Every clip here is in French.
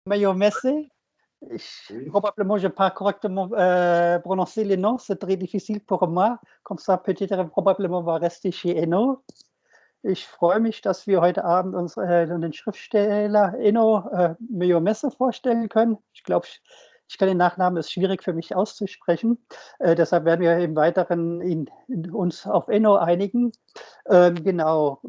Mayo Messe. Oui. Probablement, je n'ai pas correctement prononcé les noms, c'est très difficile pour moi. Comme ça, peut-être probablement va rester chez Enno. Ich freue mich, dass wir heute Abend uns den Schriftsteller Enno Mayo Messe vorstellen können. Ich glaube, ich kann den Nachnamen, ist schwierig für mich auszusprechen. Deshalb werden wir im Weiteren uns auf Enno einigen. Genau.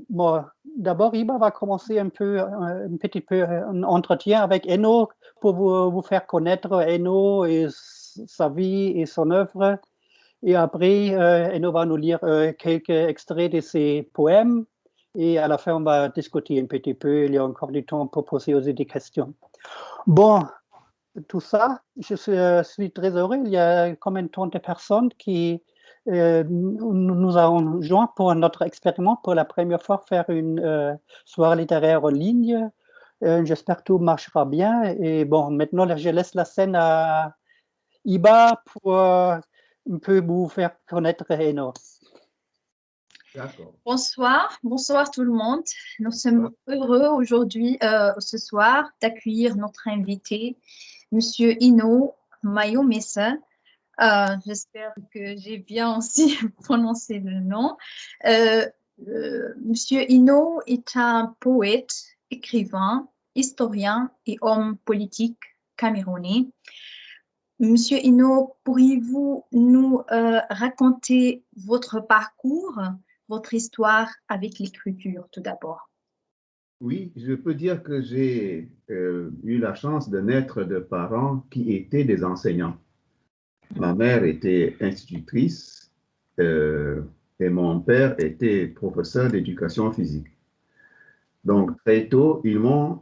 D'abord, Iba va commencer un petit peu un entretien avec Enno pour vous faire connaître Enno et sa vie et son œuvre. Et après, Enno va nous lire quelques extraits de ses poèmes. Et à la fin, on va discuter un petit peu. Il y a encore du temps pour poser aussi des questions. Bon, tout ça, je suis très heureux. Il y a combien de personnes qui nous avons joint pour notre expériment pour la première fois faire une soirée littéraire en ligne. J'espère que tout marchera bien. Et bon, maintenant, je laisse la scène à Iba pour un peu vous faire connaître Enno. D'accord. Bonsoir tout le monde. Nous sommes heureux aujourd'hui, ce soir, d'accueillir notre invité, Monsieur Enno Mayo Messe. J'espère que j'ai bien aussi prononcé le nom. Monsieur Enno est un poète, écrivain, historien et homme politique camerounais. Monsieur Enno, pourriez-vous nous raconter votre parcours, votre histoire avec l'écriture tout d'abord? Oui, je peux dire que j'ai eu la chance de naître de parents qui étaient des enseignants. Ma mère était institutrice et mon père était professeur d'éducation physique. Donc, très tôt, ils m'ont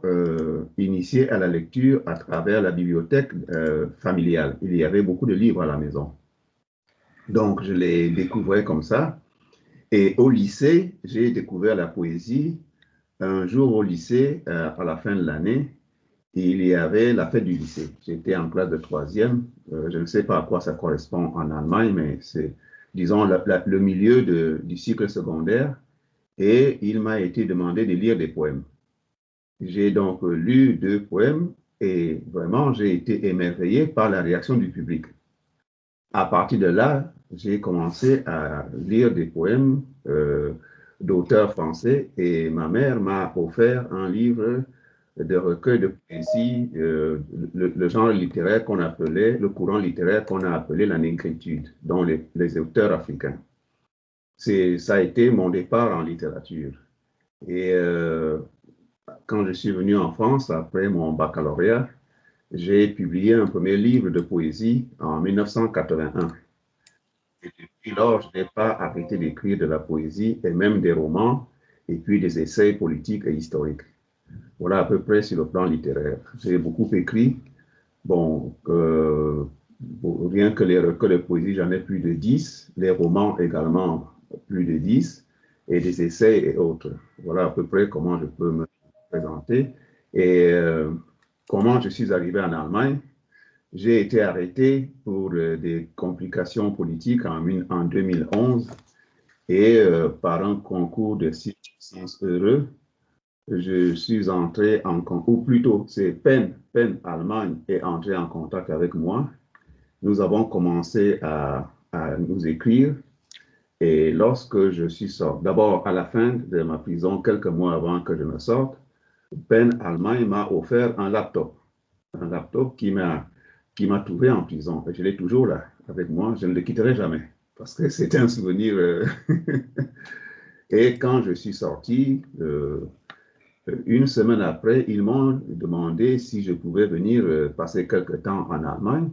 initié à la lecture à travers la bibliothèque familiale. Il y avait beaucoup de livres à la maison. Donc, je les découvrais comme ça. Et au lycée, j'ai découvert la poésie. Un jour au lycée, à la fin de l'année, il y avait la fête du lycée. J'étais en classe de troisième. Je ne sais pas à quoi ça correspond en Allemagne, mais c'est, disons, le milieu du cycle secondaire. Et il m'a été demandé de lire des poèmes. J'ai donc lu 2 poèmes et vraiment, j'ai été émerveillé par la réaction du public. À partir de là, j'ai commencé à lire des poèmes d'auteurs français et ma mère m'a offert un livre de recueil de poésie, le genre littéraire qu'on appelait, le courant littéraire qu'on a appelé la négritude, dont les auteurs africains. Ça a été mon départ en littérature. Et quand je suis venu en France, après mon baccalauréat, j'ai publié un premier livre de poésie en 1981. Et depuis lors, je n'ai pas arrêté d'écrire de la poésie et même des romans et puis des essais politiques et historiques. Voilà à peu près sur le plan littéraire. J'ai beaucoup écrit. Bon, rien que les recueils de poésie, j'en ai plus de 10. Les romans également, plus de 10. Et des essais et autres. Voilà à peu près comment je peux me présenter. Et comment je suis arrivé en Allemagne. J'ai été arrêté pour des complications politiques en 2011 et par un concours de circonstances heureux, je suis entré en contact, ou plutôt c'est PEN Allemagne est entré en contact avec moi. Nous avons commencé à nous écrire et lorsque je suis sorti, d'abord à la fin de ma prison, quelques mois avant que je me sorte, PEN Allemagne m'a offert un laptop qui m'a trouvé en prison. Et je l'ai toujours là, avec moi. Je ne le quitterai jamais, parce que c'est un souvenir. Et quand je suis sorti, une semaine après, ils m'ont demandé si je pouvais venir passer quelque temps en Allemagne.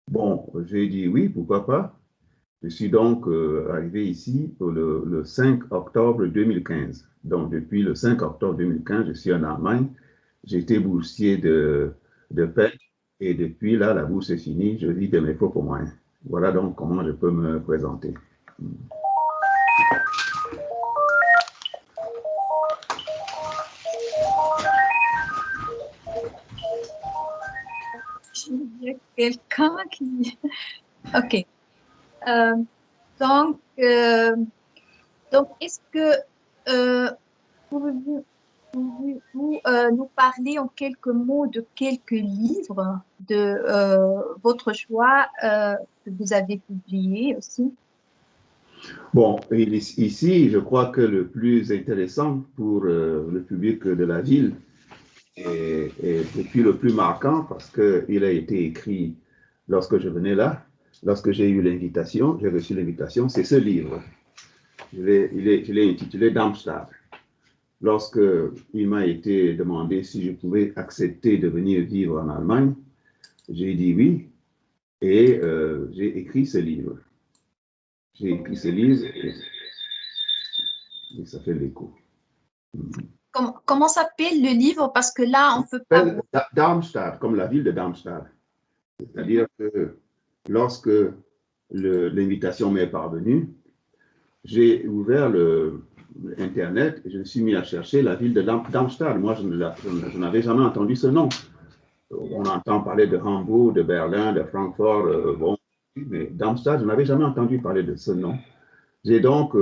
Bon, j'ai dit oui, pourquoi pas. Je suis donc arrivé ici le 5 octobre 2015. Donc, depuis le 5 octobre 2015, je suis en Allemagne. J'ai été boursier de PEN et depuis là, la bourse est finie. Je vis de mes propres moyens. Voilà donc comment je peux me présenter. Il y a quelqu'un qui... Ok. Donc, est-ce que pouvez-vous Pouvez-vous nous parler en quelques mots de quelques livres de votre choix que vous avez publiés aussi? Bon, ici, je crois que le plus intéressant pour le public de la ville et puis le plus marquant parce qu'il a été écrit lorsque je venais là, lorsque j'ai eu l'invitation, j'ai reçu l'invitation, c'est ce livre. Je l'ai intitulé Darmstadt. Lorsque il m'a été demandé si je pouvais accepter de venir vivre en Allemagne, j'ai dit oui et j'ai écrit ce livre. J'ai écrit ce livre et ça fait l'écho. Comment s'appelle le livre? Parce que là, on ne peut pas voir. Darmstadt, comme la ville de Darmstadt. C'est-à-dire que lorsque l'invitation m'est parvenue, j'ai ouvert Internet et je me suis mis à chercher la ville de Darmstadt. Moi, je n'avais jamais entendu ce nom. On entend parler de Hambourg, de Berlin, de Francfort, bon, mais Darmstadt, je n'avais jamais entendu parler de ce nom. J'ai donc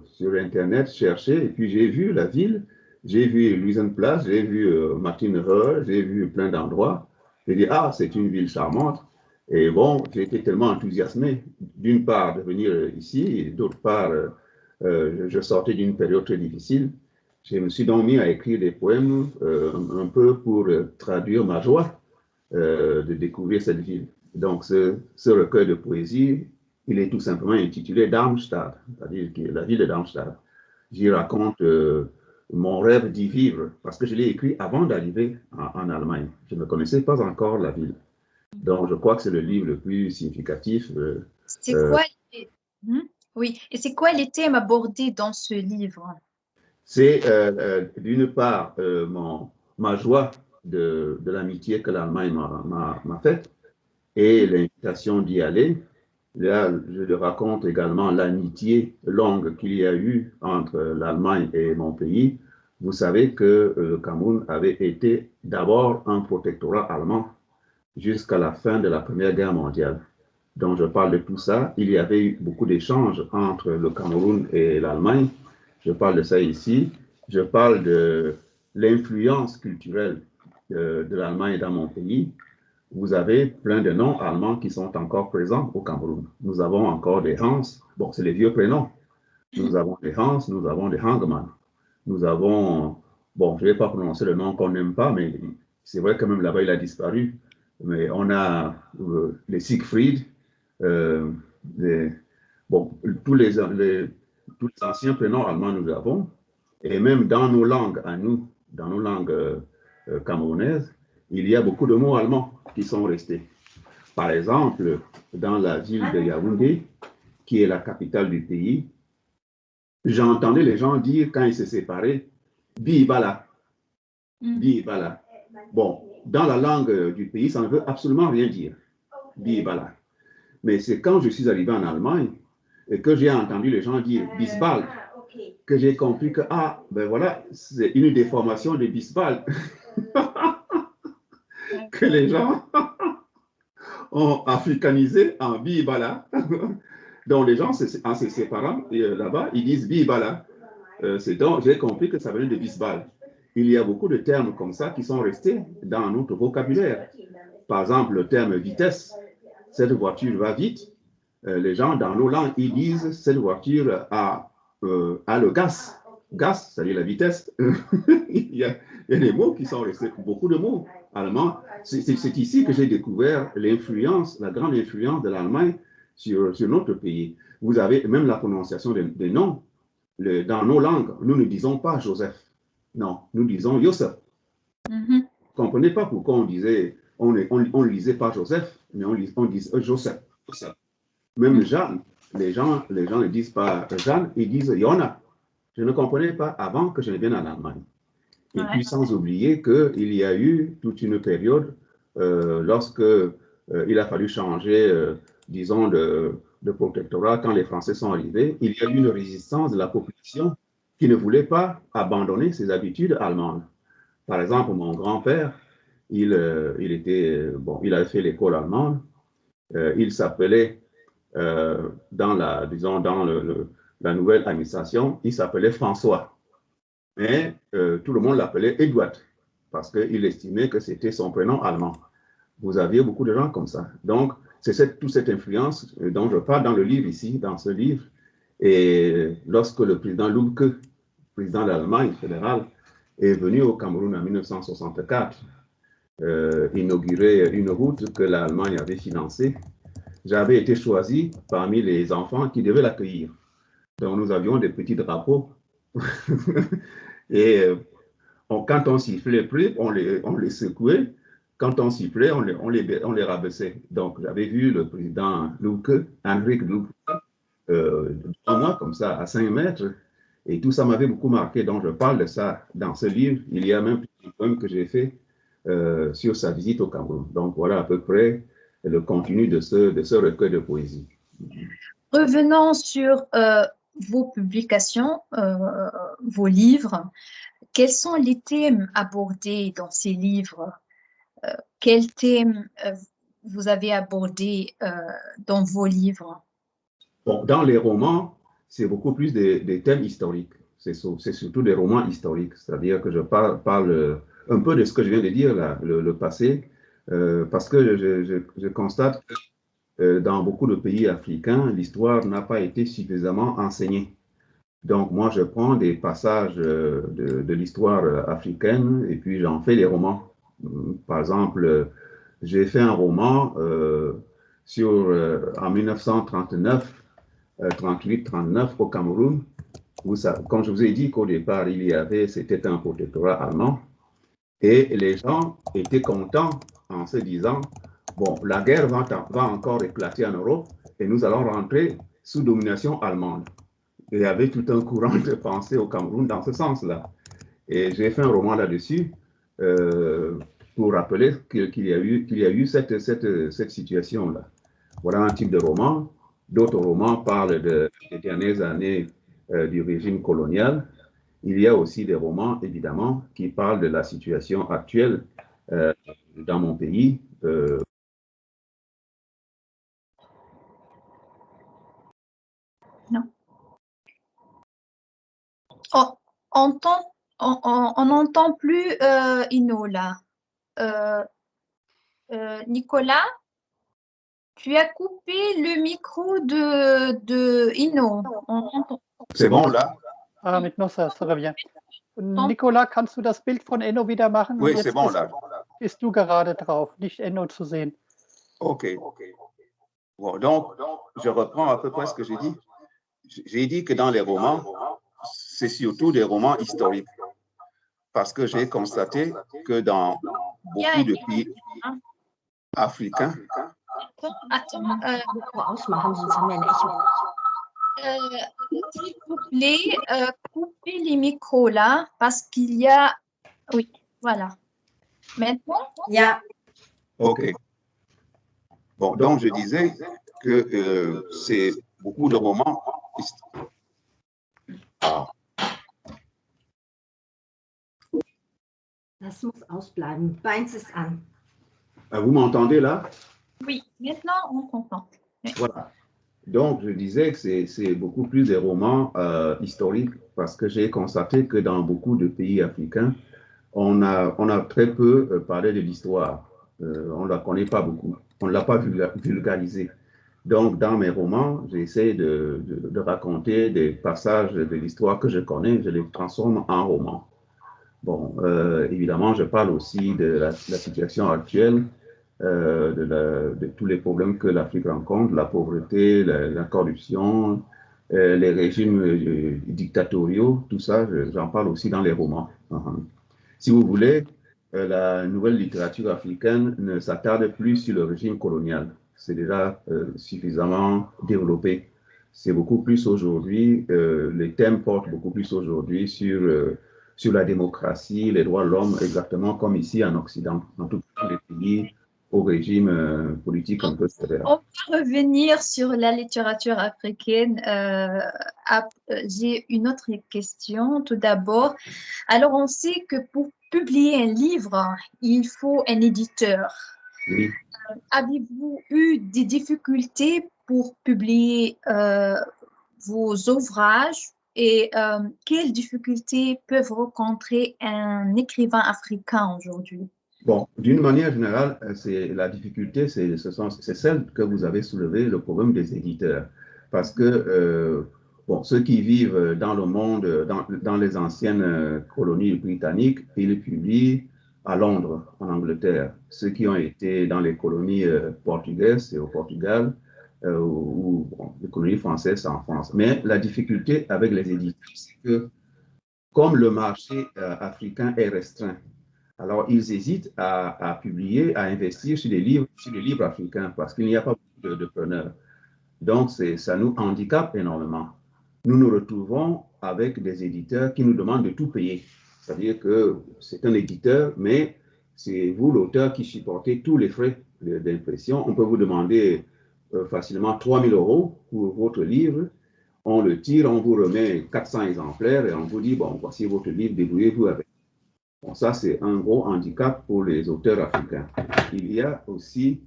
sur Internet cherché et puis j'ai vu la ville, j'ai vu Luisenplatz, j'ai vu Martinenhöhe, j'ai vu plein d'endroits. J'ai dit, ah, c'est une ville charmante. Et bon, j'ai été tellement enthousiasmé, d'une part, de venir ici, et d'autre part, je sortais d'une période très difficile. Je me suis donc mis à écrire des poèmes un peu pour traduire ma joie de découvrir cette ville. Donc, ce recueil de poésie, il est tout simplement intitulé Darmstadt, c'est-à-dire la ville de Darmstadt. J'y raconte mon rêve d'y vivre, parce que je l'ai écrit avant d'arriver en Allemagne. Je ne connaissais pas encore la ville. Donc, je crois que c'est le livre le plus significatif. C'est quoi Oui, et c'est quoi les thèmes abordés dans ce livre? C'est d'une part ma joie de l'amitié que l'Allemagne m'a faite et l'invitation d'y aller. Là, je raconte également l'amitié longue qu'il y a eu entre l'Allemagne et mon pays. Vous savez que le Cameroun avait été d'abord un protectorat allemand jusqu'à la fin de la Première Guerre mondiale. Donc, je parle de tout ça. Il y avait eu beaucoup d'échanges entre le Cameroun et l'Allemagne. Je parle de ça ici. Je parle de l'influence culturelle de l'Allemagne dans mon pays. Vous avez plein de noms allemands qui sont encore présents au Cameroun. Nous avons encore des Hans. Bon, c'est les vieux prénoms. Nous avons des Hans, nous avons des Hangman. Nous avons, bon, je ne vais pas prononcer le nom qu'on n'aime pas, mais c'est vrai que même là-bas, il a disparu. Mais on a les Siegfried, bon, tous les anciens prénoms allemands nous avons, et même dans nos langues à nous, dans nos langues camerounaises, il y a beaucoup de mots allemands qui sont restés. Par exemple, dans la ville de Yaoundé, qui est la capitale du pays, j'entendais les gens dire quand ils se séparaient, Bibala, Bibala. Bon, dans la langue du pays, ça ne veut absolument rien dire, Bibala. Mais c'est quand je suis arrivé en Allemagne et que j'ai entendu les gens dire Bisbal, que j'ai compris que, ah, ben voilà, c'est une déformation de Bisbal que les gens ont africanisé en Bibala. Donc les gens, en se séparant là-bas, ils disent Bibala. C'est donc, j'ai compris que ça venait de Bisbal. Il y a beaucoup de termes comme ça qui sont restés dans notre vocabulaire. Par exemple, le terme vitesse. Cette voiture va vite. Les gens dans nos langues, ils disent cette voiture a le gas. Gas, c'est-à-dire la vitesse. il y a des mots qui sont restés, beaucoup de mots allemands. C'est ici que j'ai découvert l'influence, la grande influence de l'Allemagne sur notre pays. Vous avez même la prononciation des noms. Dans nos langues, nous ne disons pas Joseph. Non, nous disons Joseph. Vous ne comprenez pas pourquoi on disait, on ne lisait pas Joseph, mais on disait Joseph. Même Jeanne, les gens ne disent pas Jeanne, ils disent Yona. Je ne comprenais pas avant que je ne vienne en Allemagne. Et puis sans oublier qu'il y a eu toute une période lorsque il a fallu changer, disons, de protectorat, quand les Français sont arrivés, il y a eu une résistance de la population qui ne voulait pas abandonner ses habitudes allemandes. Par exemple, mon grand-père, il avait fait l'école allemande, il s'appelait, dans la nouvelle administration, il s'appelait François. mais tout le monde l'appelait Eduard, parce qu'il estimait que c'était son prénom allemand. Vous aviez beaucoup de gens comme ça. Donc, c'est toute cette influence dont je parle dans le livre ici, dans ce livre. Et lorsque le président Lübke, président de l'Allemagne fédérale, est venu au Cameroun en 1964, inaugurer une route que l'Allemagne avait financée, j'avais été choisi parmi les enfants qui devaient l'accueillir. Donc, nous avions des petits drapeaux. Et quand on sifflait plus, on les secouait. Quand on sifflait, on les rabaissait. Donc, j'avais vu le président Lübke, Henrik Lübke, devant moi, comme ça, à 5 mètres. Et tout ça m'avait beaucoup marqué. Donc, je parle de ça dans ce livre. Il y a même un poème que j'ai fait sur sa visite au Cameroun. Donc, voilà à peu près le contenu de ce recueil de poésie. Revenons sur vos publications, vos livres. Quels sont les thèmes abordés dans ces livres? Quels thèmes vous avez abordés dans vos livres? Bon, dans les romans, c'est beaucoup plus des thèmes historiques. C'est surtout des romans historiques. C'est-à-dire que je parle un peu de ce que je viens de dire, là, le passé, parce que je constate que dans beaucoup de pays africains, l'histoire n'a pas été suffisamment enseignée. Donc, moi, je prends des passages de l'histoire africaine et puis j'en fais des romans. Par exemple, j'ai fait un roman en 1939, 38-39 au Cameroun, où comme je vous ai dit qu'au départ, c'était un protectorat allemand, et les gens étaient contents en se disant, bon, la guerre va encore éclater en Europe et nous allons rentrer sous domination allemande. Et il y avait tout un courant de pensée au Cameroun dans ce sens-là. Et j'ai fait un roman là-dessus pour rappeler qu'il y a eu cette situation-là. Voilà un type de roman. D'autres romans parlent des dernières années du régime colonial. Il y a aussi des romans, évidemment, qui parlent de la situation actuelle dans mon pays. Non. Oh, on n'entend plus Ino là. Nicolas, tu as coupé le micro de Ino. C'est bon là? Ah, maintenant ça revient. Nicolas, kannst du das Bild von Enno wieder machen? Oui, c'est bon là. Bist du gerade drauf, nicht Enno zu sehen. OK. Bon, donc, je reprends à peu près ce que j'ai dit. J'ai dit que dans les romans, c'est surtout des romans historiques. Parce que j'ai constaté que dans beaucoup de pays africains, s'il vous plaît, coupez les micros là, parce qu'il y a... Oui, voilà. Maintenant? Yeah. OK. Bon, donc je disais que c'est beaucoup de romans. Das muss ausbleiben. Deins ist an. Vous m'entendez là? Oui, maintenant on comprend. Voilà. Donc, je disais que c'est beaucoup plus des romans historiques parce que j'ai constaté que dans beaucoup de pays africains, on a très peu parlé de l'histoire. On ne la connaît pas beaucoup. On ne l'a pas vulgarisée. Donc, dans mes romans, j'essaie de raconter des passages de l'histoire que je connais, je les transforme en romans. Bon, évidemment, je parle aussi de la situation actuelle, de tous les problèmes que l'Afrique rencontre, la pauvreté, la corruption, les régimes dictatoriaux, tout ça, j'en parle aussi dans les romans. Si vous voulez, la nouvelle littérature africaine ne s'attarde plus sur le régime colonial. C'est déjà suffisamment développé. C'est beaucoup plus aujourd'hui, les thèmes portent beaucoup plus aujourd'hui sur la démocratie, les droits de l'homme, exactement comme ici en Occident, dans tous les pays au régime politique un peu sévère. On va revenir sur la littérature africaine. J'ai une autre question tout d'abord. Alors, on sait que pour publier un livre, il faut un éditeur. Oui. Avez-vous eu des difficultés pour publier vos ouvrages Et quelles difficultés peuvent rencontrer un écrivain africain aujourd'hui? Bon, d'une manière générale, la difficulté, c'est celle que vous avez soulevée, le problème des éditeurs. Parce que bon, ceux qui vivent dans le monde, dans les anciennes colonies britanniques, ils publient à Londres, en Angleterre. Ceux qui ont été dans les colonies portugaises et au Portugal, ou bon, les colonies françaises en France. Mais la difficulté avec les éditeurs, c'est que comme le marché africain est restreint, alors, ils hésitent à publier, à investir sur les livres africains parce qu'il n'y a pas beaucoup de preneurs. Donc, ça nous handicape énormément. Nous nous retrouvons avec des éditeurs qui nous demandent de tout payer. C'est-à-dire que c'est un éditeur, mais c'est vous, l'auteur, qui supportez tous les frais d'impression. On peut vous demander facilement 3 000 € pour votre livre. On le tire, on vous remet 400 exemplaires et on vous dit, bon, voici votre livre, débrouillez-vous avec. Bon, ça, c'est un gros handicap pour les auteurs africains. Il y a aussi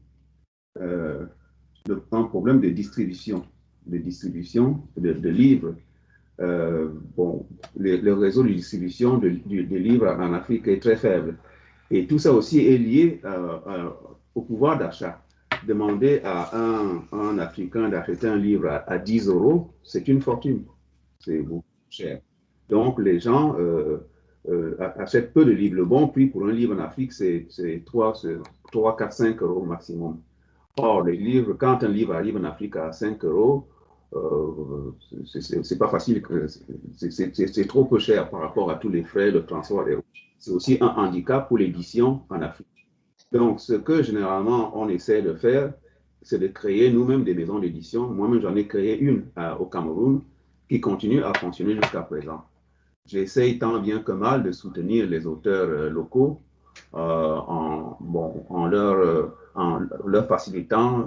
un problème de distribution de livres. Bon, le réseau de distribution de livres en Afrique est très faible. Et tout ça aussi est lié au pouvoir d'achat. Demander à un Africain d'acheter un livre à 10 €, c'est une fortune. C'est beaucoup cher. Donc, les gens achètent peu de livres. Le bon prix pour un livre en Afrique, c'est 3, 4, 5 € maximum. Or, les livres, quand un livre arrive en Afrique à 5 €, c'est pas facile, c'est trop peu cher par rapport à tous les frais, le transport. C'est aussi un handicap pour l'édition en Afrique. Donc, ce que généralement on essaie de faire, c'est de créer nous-mêmes des maisons d'édition. Moi-même, j'en ai créé une au Cameroun qui continue à fonctionner jusqu'à présent. J'essaye tant bien que mal de soutenir les auteurs locaux en leur facilitant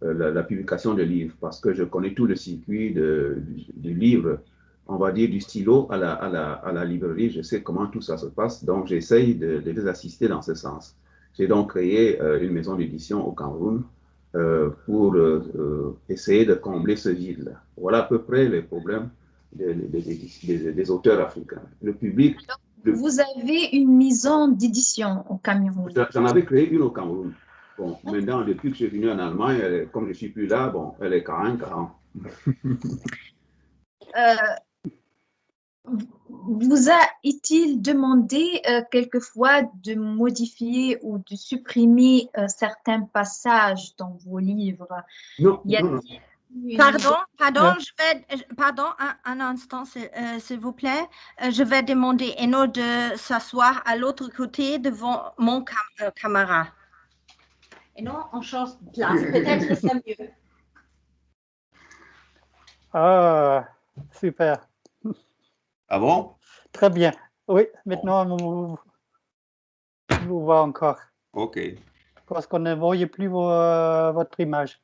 la publication de livres, parce que je connais tout le circuit du livre, on va dire du stylo à la librairie, je sais comment tout ça se passe, donc j'essaye de les assister dans ce sens. J'ai donc créé une maison d'édition au Cameroun pour essayer de combler ce vide-là. Voilà à peu près les problèmes des auteurs africains. Le public... Vous avez une maison d'édition au Cameroun? J'en avais créé une au Cameroun. Bon, maintenant, depuis que je suis venu en Allemagne, comme je ne suis plus là, bon, elle est 40-40. Vous a-t-il demandé quelquefois de modifier ou de supprimer certains passages dans vos livres? Non, non. Pardon, un instant, s'il vous plaît. Je vais demander à Eno de s'asseoir à l'autre côté devant mon camarade. Eno, on change de place. Peut-être que c'est mieux. Ah, super. Ah bon? Très bien. Oui, maintenant, on vous voit encore. OK. Parce qu'on ne voyait plus votre image.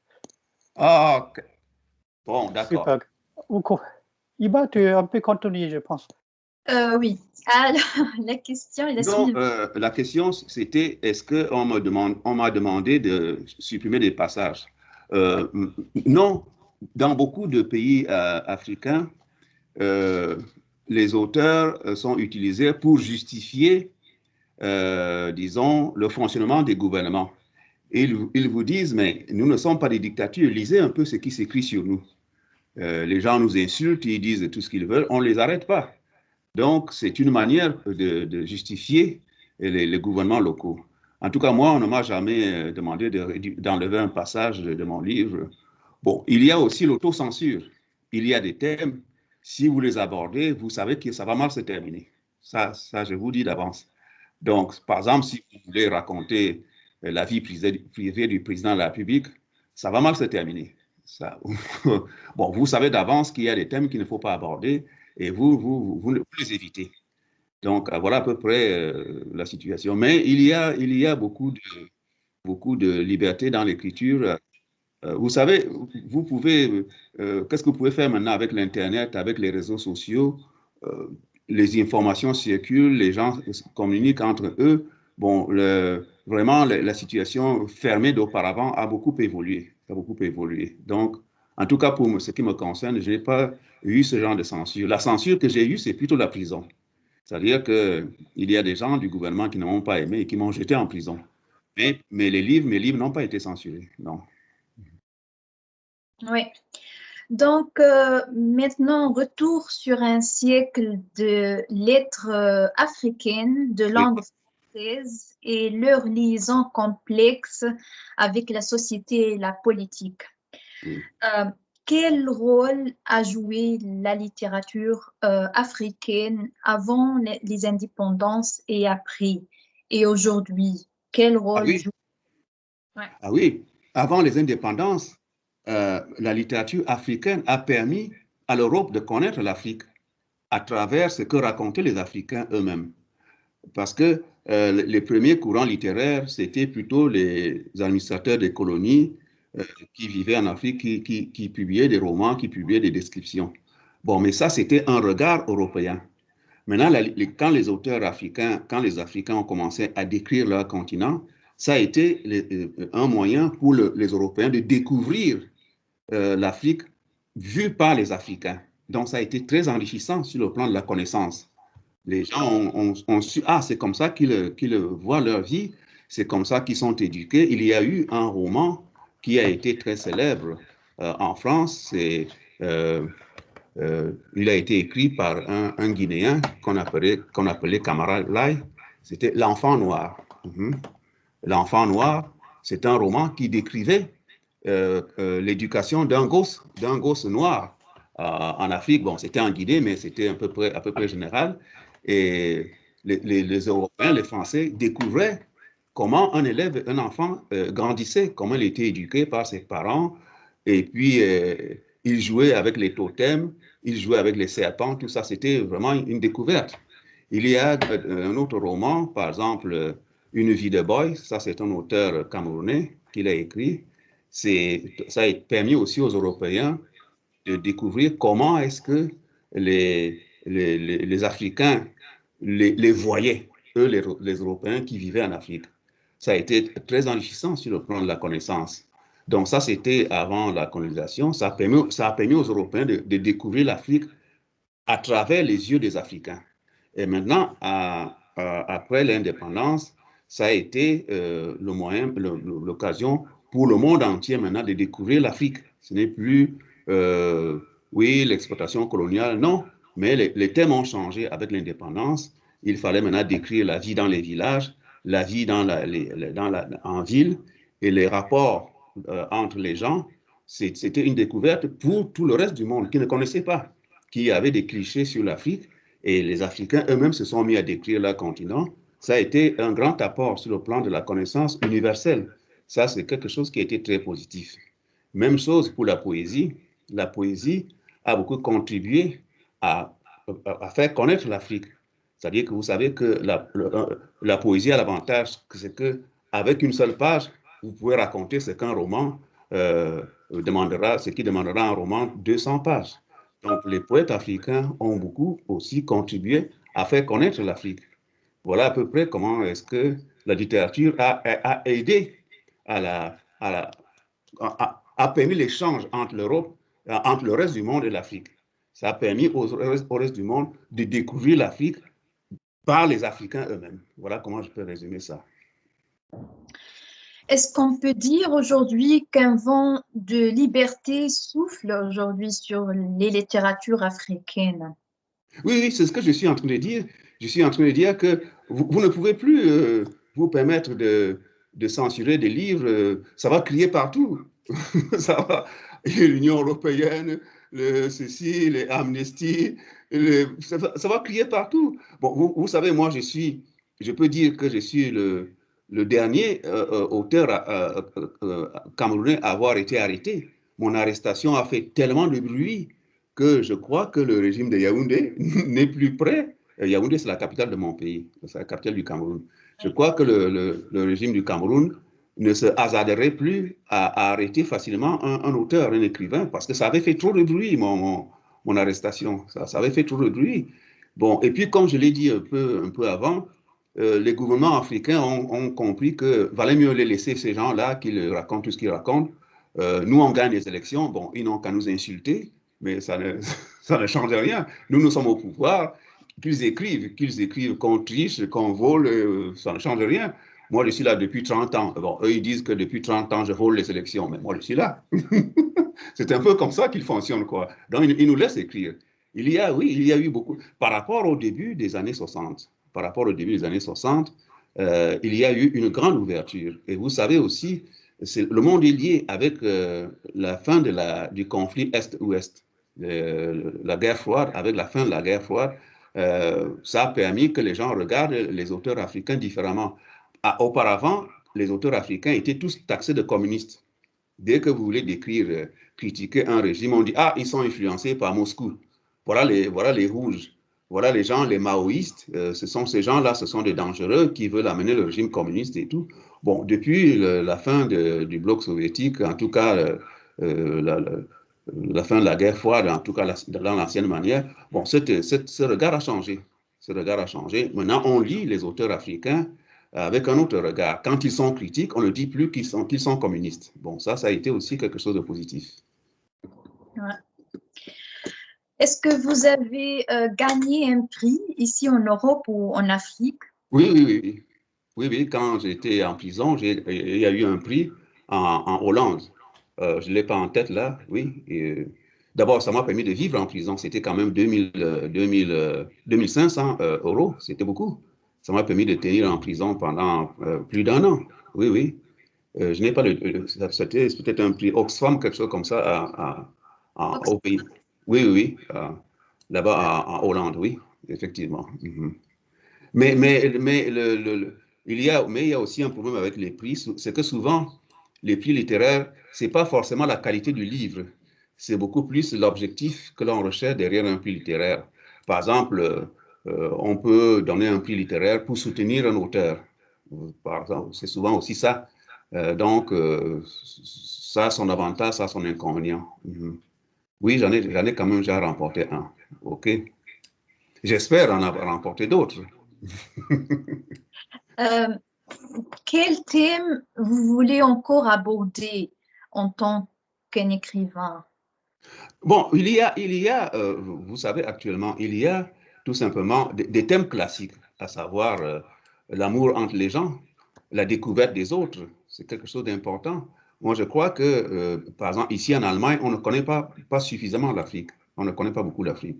Ah, OK. Bon, d'accord. Super. Iba, tu es un peu contenu, je pense. Oui. Alors, la question est la suivante. La question, c'était, est-ce qu'on m'a demandé de supprimer des passages? Non. Dans beaucoup de pays africains, les auteurs sont utilisés pour justifier, disons, le fonctionnement des gouvernements. Et ils vous disent, mais nous ne sommes pas des dictatures, lisez un peu ce qui s'écrit sur nous. Les gens nous insultent, ils disent tout ce qu'ils veulent, on ne les arrête pas. Donc, c'est une manière de justifier les gouvernements locaux. En tout cas, moi, on ne m'a jamais demandé d'enlever un passage de mon livre. Bon, il y a aussi l'autocensure. Il y a des thèmes, si vous les abordez, vous savez que ça va mal se terminer. Ça je vous dis d'avance. Donc, par exemple, si vous voulez raconter la vie privée du président de la République, ça va mal se terminer. Bon, vous savez d'avance qu'il y a des thèmes qu'il ne faut pas aborder et vous les évitez. Donc, voilà à peu près la situation. Mais il y a beaucoup de liberté dans l'écriture. Vous savez, vous pouvez, qu'est-ce que vous pouvez faire maintenant avec l'Internet, avec les réseaux sociaux? Les informations circulent, les gens communiquent entre eux. Bon, vraiment, la situation fermée d'auparavant a beaucoup évolué. Donc, En tout cas, pour ce qui me concerne, je n'ai pas eu ce genre de censure. La censure que j'ai eue, c'est plutôt la prison. C'est-à-dire qu'il y a des gens du gouvernement qui ne m'ont pas aimé et qui m'ont jeté en prison. Mais mes livres n'ont pas été censurés, non. Oui. Donc, maintenant, retour sur un siècle de lettres africaines, de langue française et leur liaison complexe avec la société et la politique. Oui. Quel rôle a joué la littérature africaine avant les indépendances et après? Et aujourd'hui, quel rôle joue? Ouais. Ah oui, avant les indépendances, la littérature africaine a permis à l'Europe de connaître l'Afrique à travers ce que racontaient les Africains eux-mêmes. Parce que les premiers courants littéraires, c'était plutôt les administrateurs des colonies qui vivaient en Afrique, qui publiaient des romans, qui publiaient des descriptions. Bon, mais ça, c'était un regard européen. Maintenant, quand les auteurs africains, quand les Africains ont commencé à décrire leur continent, ça a été un moyen pour les Européens de découvrir l'Afrique vue par les Africains. Donc, ça a été très enrichissant sur le plan de la connaissance. Les gens ont su, ah, c'est comme ça qu'ils voient leur vie, c'est comme ça qu'ils sont éduqués. Il y a eu un roman qui a été très célèbre en France, il a été écrit par un Guinéen qu'on appelait Camara Lai, c'était L'Enfant Noir. L'Enfant Noir, c'est un roman qui décrivait l'éducation d'un gosse noir en Afrique. Bon, c'était en Guinée, mais c'était à peu près général. Et les Européens, les Français découvraient comment un enfant grandissait, comment il était éduqué par ses parents. Et puis, il jouait avec les totems, il jouait avec les serpents, tout ça, c'était vraiment une découverte. Il y a un autre roman, par exemple, Une vie de boy, ça c'est un auteur camerounais qui l'a écrit. Ça a permis aussi aux Européens de découvrir comment est-ce que les Africains les voyaient, eux, les Européens qui vivaient en Afrique. Ça a été très enrichissant sur le plan de la connaissance. Donc ça, c'était avant la colonisation. Ça a permis aux Européens de découvrir l'Afrique à travers les yeux des Africains. Et maintenant, après l'indépendance, ça a été l'occasion pour le monde entier maintenant de découvrir l'Afrique. Ce n'est plus, oui, l'exploitation coloniale, non, mais les thèmes ont changé avec l'indépendance. Il fallait maintenant décrire la vie dans les villages, la vie en ville et les rapports entre les gens. C'était une découverte pour tout le reste du monde qui ne connaissait pas, qui avait des clichés sur l'Afrique, et les Africains eux-mêmes se sont mis à décrire leur continent. Ça a été un grand apport sur le plan de la connaissance universelle. Ça, c'est quelque chose qui a été très positif. Même chose pour la poésie. La poésie a beaucoup contribué à faire connaître l'Afrique. C'est-à-dire que vous savez que la poésie a l'avantage, c'est qu'avec une seule page, vous pouvez raconter ce qu'un roman demandera, ce qui demandera un roman 200 pages. Donc, les poètes africains ont beaucoup aussi contribué à faire connaître l'Afrique. Voilà à peu près comment est-ce que la littérature a aidé a permis l'échange entre l'Europe, entre le reste du monde et l'Afrique. Ça a permis au reste du monde de découvrir l'Afrique par les Africains eux-mêmes. Voilà comment je peux résumer ça. Est-ce qu'on peut dire aujourd'hui qu'un vent de liberté souffle aujourd'hui sur les littératures africaines? Oui, c'est ce que je suis en train de dire. Je suis en train de dire que vous ne pouvez plus vous permettre de censurer des livres. Ça va crier partout. Ça va. L'Union européenne, ceci, les Amnesty, ça va crier partout. Bon, vous savez, moi, je peux dire que je suis le dernier auteur camerounais à avoir été arrêté. Mon arrestation a fait tellement de bruit que je crois que le régime de Yaoundé n'est plus prêt. Yaoundé, c'est la capitale de mon pays, c'est la capitale du Cameroun. Je crois que le régime du Cameroun ne se hasarderait plus à arrêter facilement un auteur, un écrivain, parce que ça avait fait trop de bruit, mon arrestation. Ça avait fait trop de bruit. Bon, et puis, comme je l'ai dit un peu avant, les gouvernements africains ont compris qu'il valait mieux les laisser, ces gens-là, qu'ils racontent tout ce qu'ils racontent, Nous, on gagne les élections, bon, ils n'ont qu'à nous insulter, mais ça ne change rien. Nous sommes au pouvoir, qu'ils écrivent qu'on triche, qu'on vole, ça ne change rien. Moi, je suis là depuis 30 ans. Bon, eux, ils disent que depuis 30 ans, je vole les élections, mais moi, je suis là. C'est un peu comme ça qu'ils fonctionnent, quoi. Donc, ils nous laissent écrire. Il y a eu beaucoup. Par rapport au début des années 60, il y a eu une grande ouverture. Et vous savez aussi, le monde est lié avec la fin du conflit Est-Ouest. La guerre froide, avec la fin de la guerre froide, ça a permis que les gens regardent les auteurs africains différemment. Auparavant, les auteurs africains étaient tous taxés de communistes. Dès que vous voulez décrire, critiquer un régime, on dit « Ah, ils sont influencés par Moscou. Voilà les rouges. Voilà les gens, les maoïstes. Ce sont ces gens-là, ce sont des dangereux qui veulent amener le régime communiste et tout. » Bon, depuis la fin du bloc soviétique, en tout cas, la fin de la guerre froide, en tout cas dans l'ancienne manière, bon, ce regard a changé. Ce regard a changé. Maintenant, on lit les auteurs africains avec un autre regard. Quand ils sont critiques, on ne dit plus qu'ils sont communistes. Bon, ça a été aussi quelque chose de positif. Ouais. Est-ce que vous avez gagné un prix ici en Europe ou en Afrique? Oui. Quand j'étais en prison, il y a eu un prix en Hollande. Je ne l'ai pas en tête là, oui. D'abord, ça m'a permis de vivre en prison. C'était quand même 2500 euros. C'était beaucoup. Ça m'a permis de tenir en prison pendant plus d'1 an. Oui. Je n'ai pas c'était peut-être un prix Oxfam, quelque chose comme ça au pays. Oui. Là-bas en Hollande, oui, effectivement. Mais il y a aussi un problème avec les prix, c'est que souvent, les prix littéraires, ce n'est pas forcément la qualité du livre, c'est beaucoup plus l'objectif que l'on recherche derrière un prix littéraire. Par exemple, on peut donner un prix littéraire pour soutenir un auteur. Par exemple, c'est souvent aussi ça. Donc, ça a son avantage, ça a son inconvénient. Oui, j'en ai quand même déjà remporté un. OK. J'espère en avoir remporté d'autres. Quel thème vous voulez encore aborder en tant qu'écrivain? Bon, il y a vous savez, actuellement, il y a tout simplement des thèmes classiques, à savoir l'amour entre les gens, la découverte des autres. C'est quelque chose d'important. Moi, je crois que, par exemple, ici en Allemagne, on ne connaît pas suffisamment l'Afrique. On ne connaît pas beaucoup l'Afrique.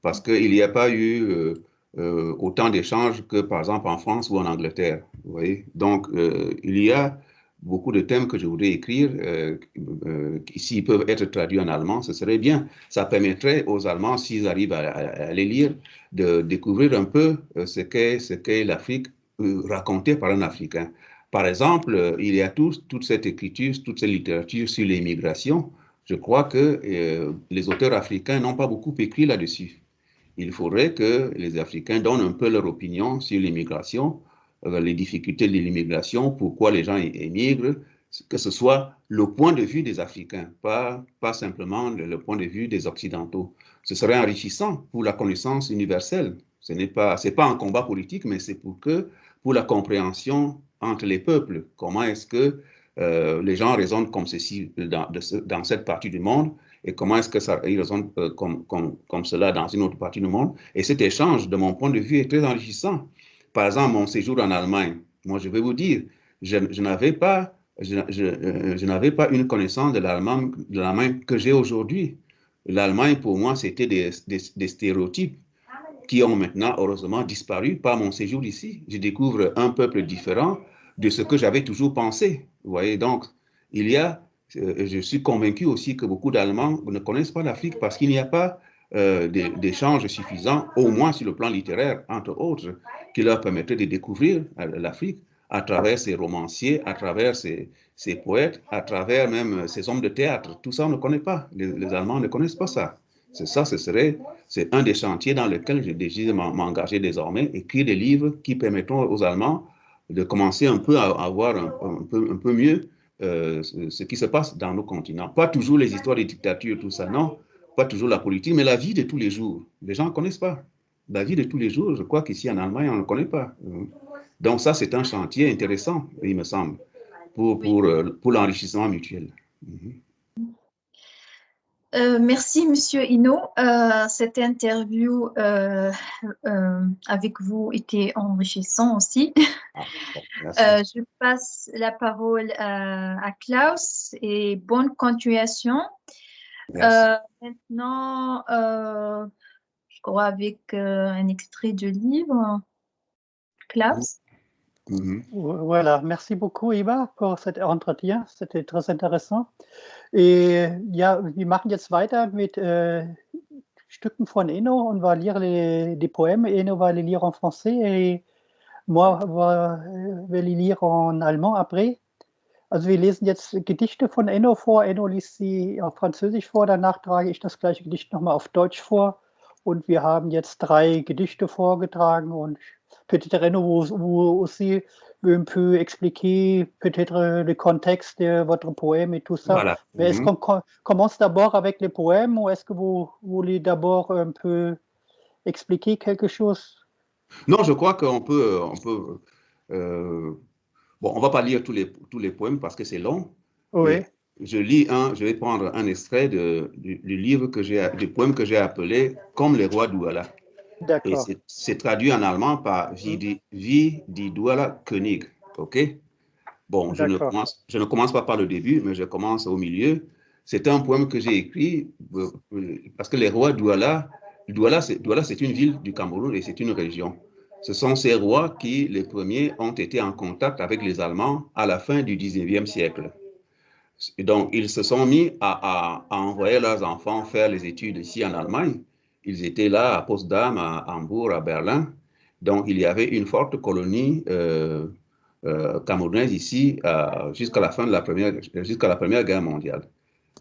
Parce qu'il n'y a pas eu autant d'échanges que, par exemple, en France ou en Angleterre. Vous voyez? Donc, il y a beaucoup de thèmes que je voudrais écrire, qui, s'ils peuvent être traduits en allemand, ce serait bien. Ça permettrait aux Allemands, s'ils arrivent à les lire, de découvrir un peu ce qu'est l'Afrique racontée par un Africain. Par exemple, il y a toute cette écriture, toute cette littérature sur l'immigration. Je crois que les auteurs africains n'ont pas beaucoup écrit là-dessus. Il faudrait que les Africains donnent un peu leur opinion sur l'immigration, les difficultés de l'immigration, pourquoi les gens émigrent, que ce soit le point de vue des Africains, pas simplement le point de vue des Occidentaux. Ce serait enrichissant pour la connaissance universelle. Ce n'est pas un combat politique, mais c'est pour la compréhension entre les peuples. Comment est-ce que les gens raisonnent comme ceci dans cette partie du monde, et comment est-ce qu'ils raisonnent comme cela dans une autre partie du monde. Et cet échange, de mon point de vue, est très enrichissant. Par exemple, mon séjour en Allemagne, moi, je vais vous dire, je n'avais pas une connaissance de l'Allemagne que j'ai aujourd'hui. L'Allemagne, pour moi, c'était des stéréotypes qui ont maintenant, heureusement, disparu par mon séjour ici. Je découvre un peuple différent de ce que j'avais toujours pensé. Vous voyez, donc, je suis convaincu aussi que beaucoup d'Allemands ne connaissent pas l'Afrique parce qu'il n'y a pas d'échanges suffisants, au moins sur le plan littéraire, entre autres, qui leur permettraient de découvrir l'Afrique à travers ses romanciers, à travers ses poètes, à travers même ses hommes de théâtre. Tout ça, on ne connaît pas. Les Allemands ne connaissent pas ça. C'est un des chantiers dans lesquels je désire m'engager désormais, écrire des livres qui permettront aux Allemands de commencer un peu à voir un peu mieux ce qui se passe dans nos continents. Pas toujours les histoires des dictatures, tout ça, non. Pas toujours la politique, mais la vie de tous les jours. Les gens ne connaissent pas. La vie de tous les jours, je crois qu'ici en Allemagne, on ne connaît pas. Donc ça, c'est un chantier intéressant, il me semble, pour l'enrichissement mutuel. Mhm. Merci, Monsieur Hino. Cette interview avec vous était enrichissante aussi. Ah, bon, merci. Je passe la parole à Klaus et bonne continuation. Merci. Maintenant, je crois avec un extrait de livre. Klaus? Mhm. Voilà, merci beaucoup, Iva, pour cet entretien. C'était très intéressant. Et ja, wir machen jetzt weiter mit Stücken von Eno. On va lire des poèmes. Eno va les lire en français et moi vais les lire en allemand après. Also wir lesen jetzt Gedichte von Enno vor. Enno liest sie auf Französisch vor. Danach trage ich das gleiche Gedicht nochmal auf Deutsch vor. Und wir haben jetzt 3 Gedichte vorgetragen. Und peut-être Enno, vous aussi un peu expliquer peut-être le contexte de votre poème et tout ça. Voilà. Mais est-ce qu'on commence d'abord avec les poèmes ou est-ce que vous voulez d'abord un peu expliquer quelque chose? Non, je crois qu'on peut, bon, on va pas lire tous les poèmes parce que c'est long. Oui, Mais je vais prendre un extrait du livre du poème que j'ai appelé Comme les rois Douala. Et d'accord. c'est traduit en allemand par Wie die Douala König. OK? Bon, je ne commence pas par le début, mais je commence au milieu. C'est un poème que j'ai écrit parce que les rois Douala, c'est une ville du Cameroun et c'est une région. Ce sont ces rois qui, les premiers, ont été en contact avec les Allemands à la fin du 19e siècle. Et donc, ils se sont mis à envoyer leurs enfants faire les études ici en Allemagne. Ils étaient là à Potsdam, à Hambourg, à Berlin. Donc, il y avait une forte colonie camerounaise ici jusqu'à la fin de jusqu'à la Première Guerre mondiale.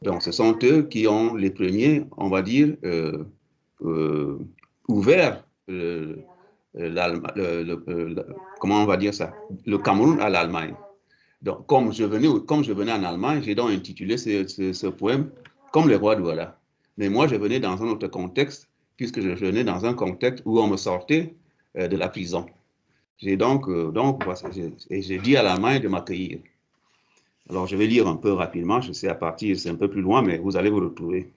Donc, ce sont eux qui ont les premiers, on va dire, ouvert comment on va dire ça, le Cameroun à l'Allemagne. Donc, comme je venais en Allemagne, j'ai donc intitulé ce poème Comme les rois Douala. Mais moi, je venais dans un autre contexte, puisque je venais dans un contexte où on me sortait de la prison. J'ai j'ai dit à l'Allemagne de m'accueillir. Alors, je vais lire un peu rapidement, je sais c'est un peu plus loin, mais vous allez vous retrouver.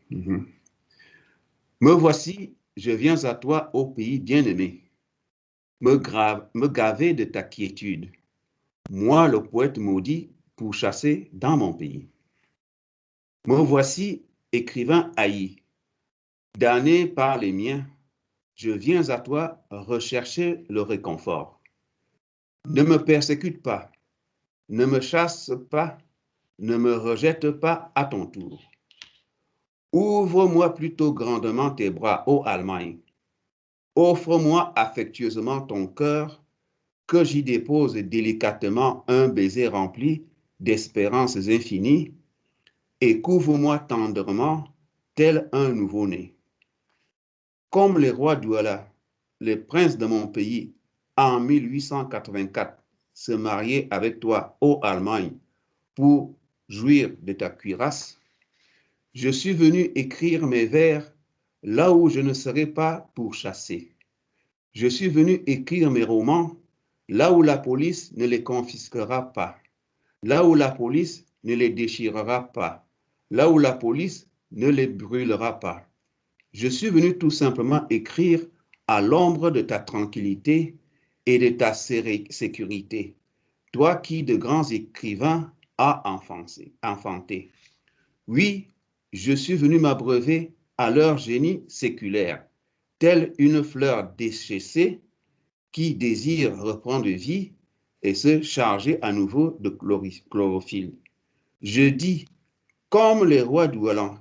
Me voici, je viens à toi, ô pays bien-aimé, me gaver de ta quiétude. Moi, le poète maudit, pour chasser dans mon pays. Me voici, écrivain haï, damné par les miens, je viens à toi rechercher le réconfort. Ne me persécute pas, ne me chasse pas, ne me rejette pas à ton tour. Ouvre-moi plutôt grandement tes bras, ô Allemagne. Offre-moi affectueusement ton cœur, que j'y dépose délicatement un baiser rempli d'espérances infinies, et couvre-moi tendrement, tel un nouveau-né. Comme les rois Douala, les princes de mon pays, en 1884, se mariaient avec toi, ô Allemagne, pour jouir de ta cuirasse, je suis venu écrire mes vers là où je ne serai pas pour chasser. Je suis venu écrire mes romans là où la police ne les confisquera pas, là où la police ne les déchirera pas, là où la police ne les brûlera pas. Je suis venu tout simplement écrire à l'ombre de ta tranquillité et de ta sécurité, toi qui de grands écrivains as enfanté. Oui, je suis venu m'abreuver à leur génie séculaire, telle une fleur déchaissée qui désire reprendre vie et se charger à nouveau de chlorophylle. Je dis, comme les rois d'Oualan,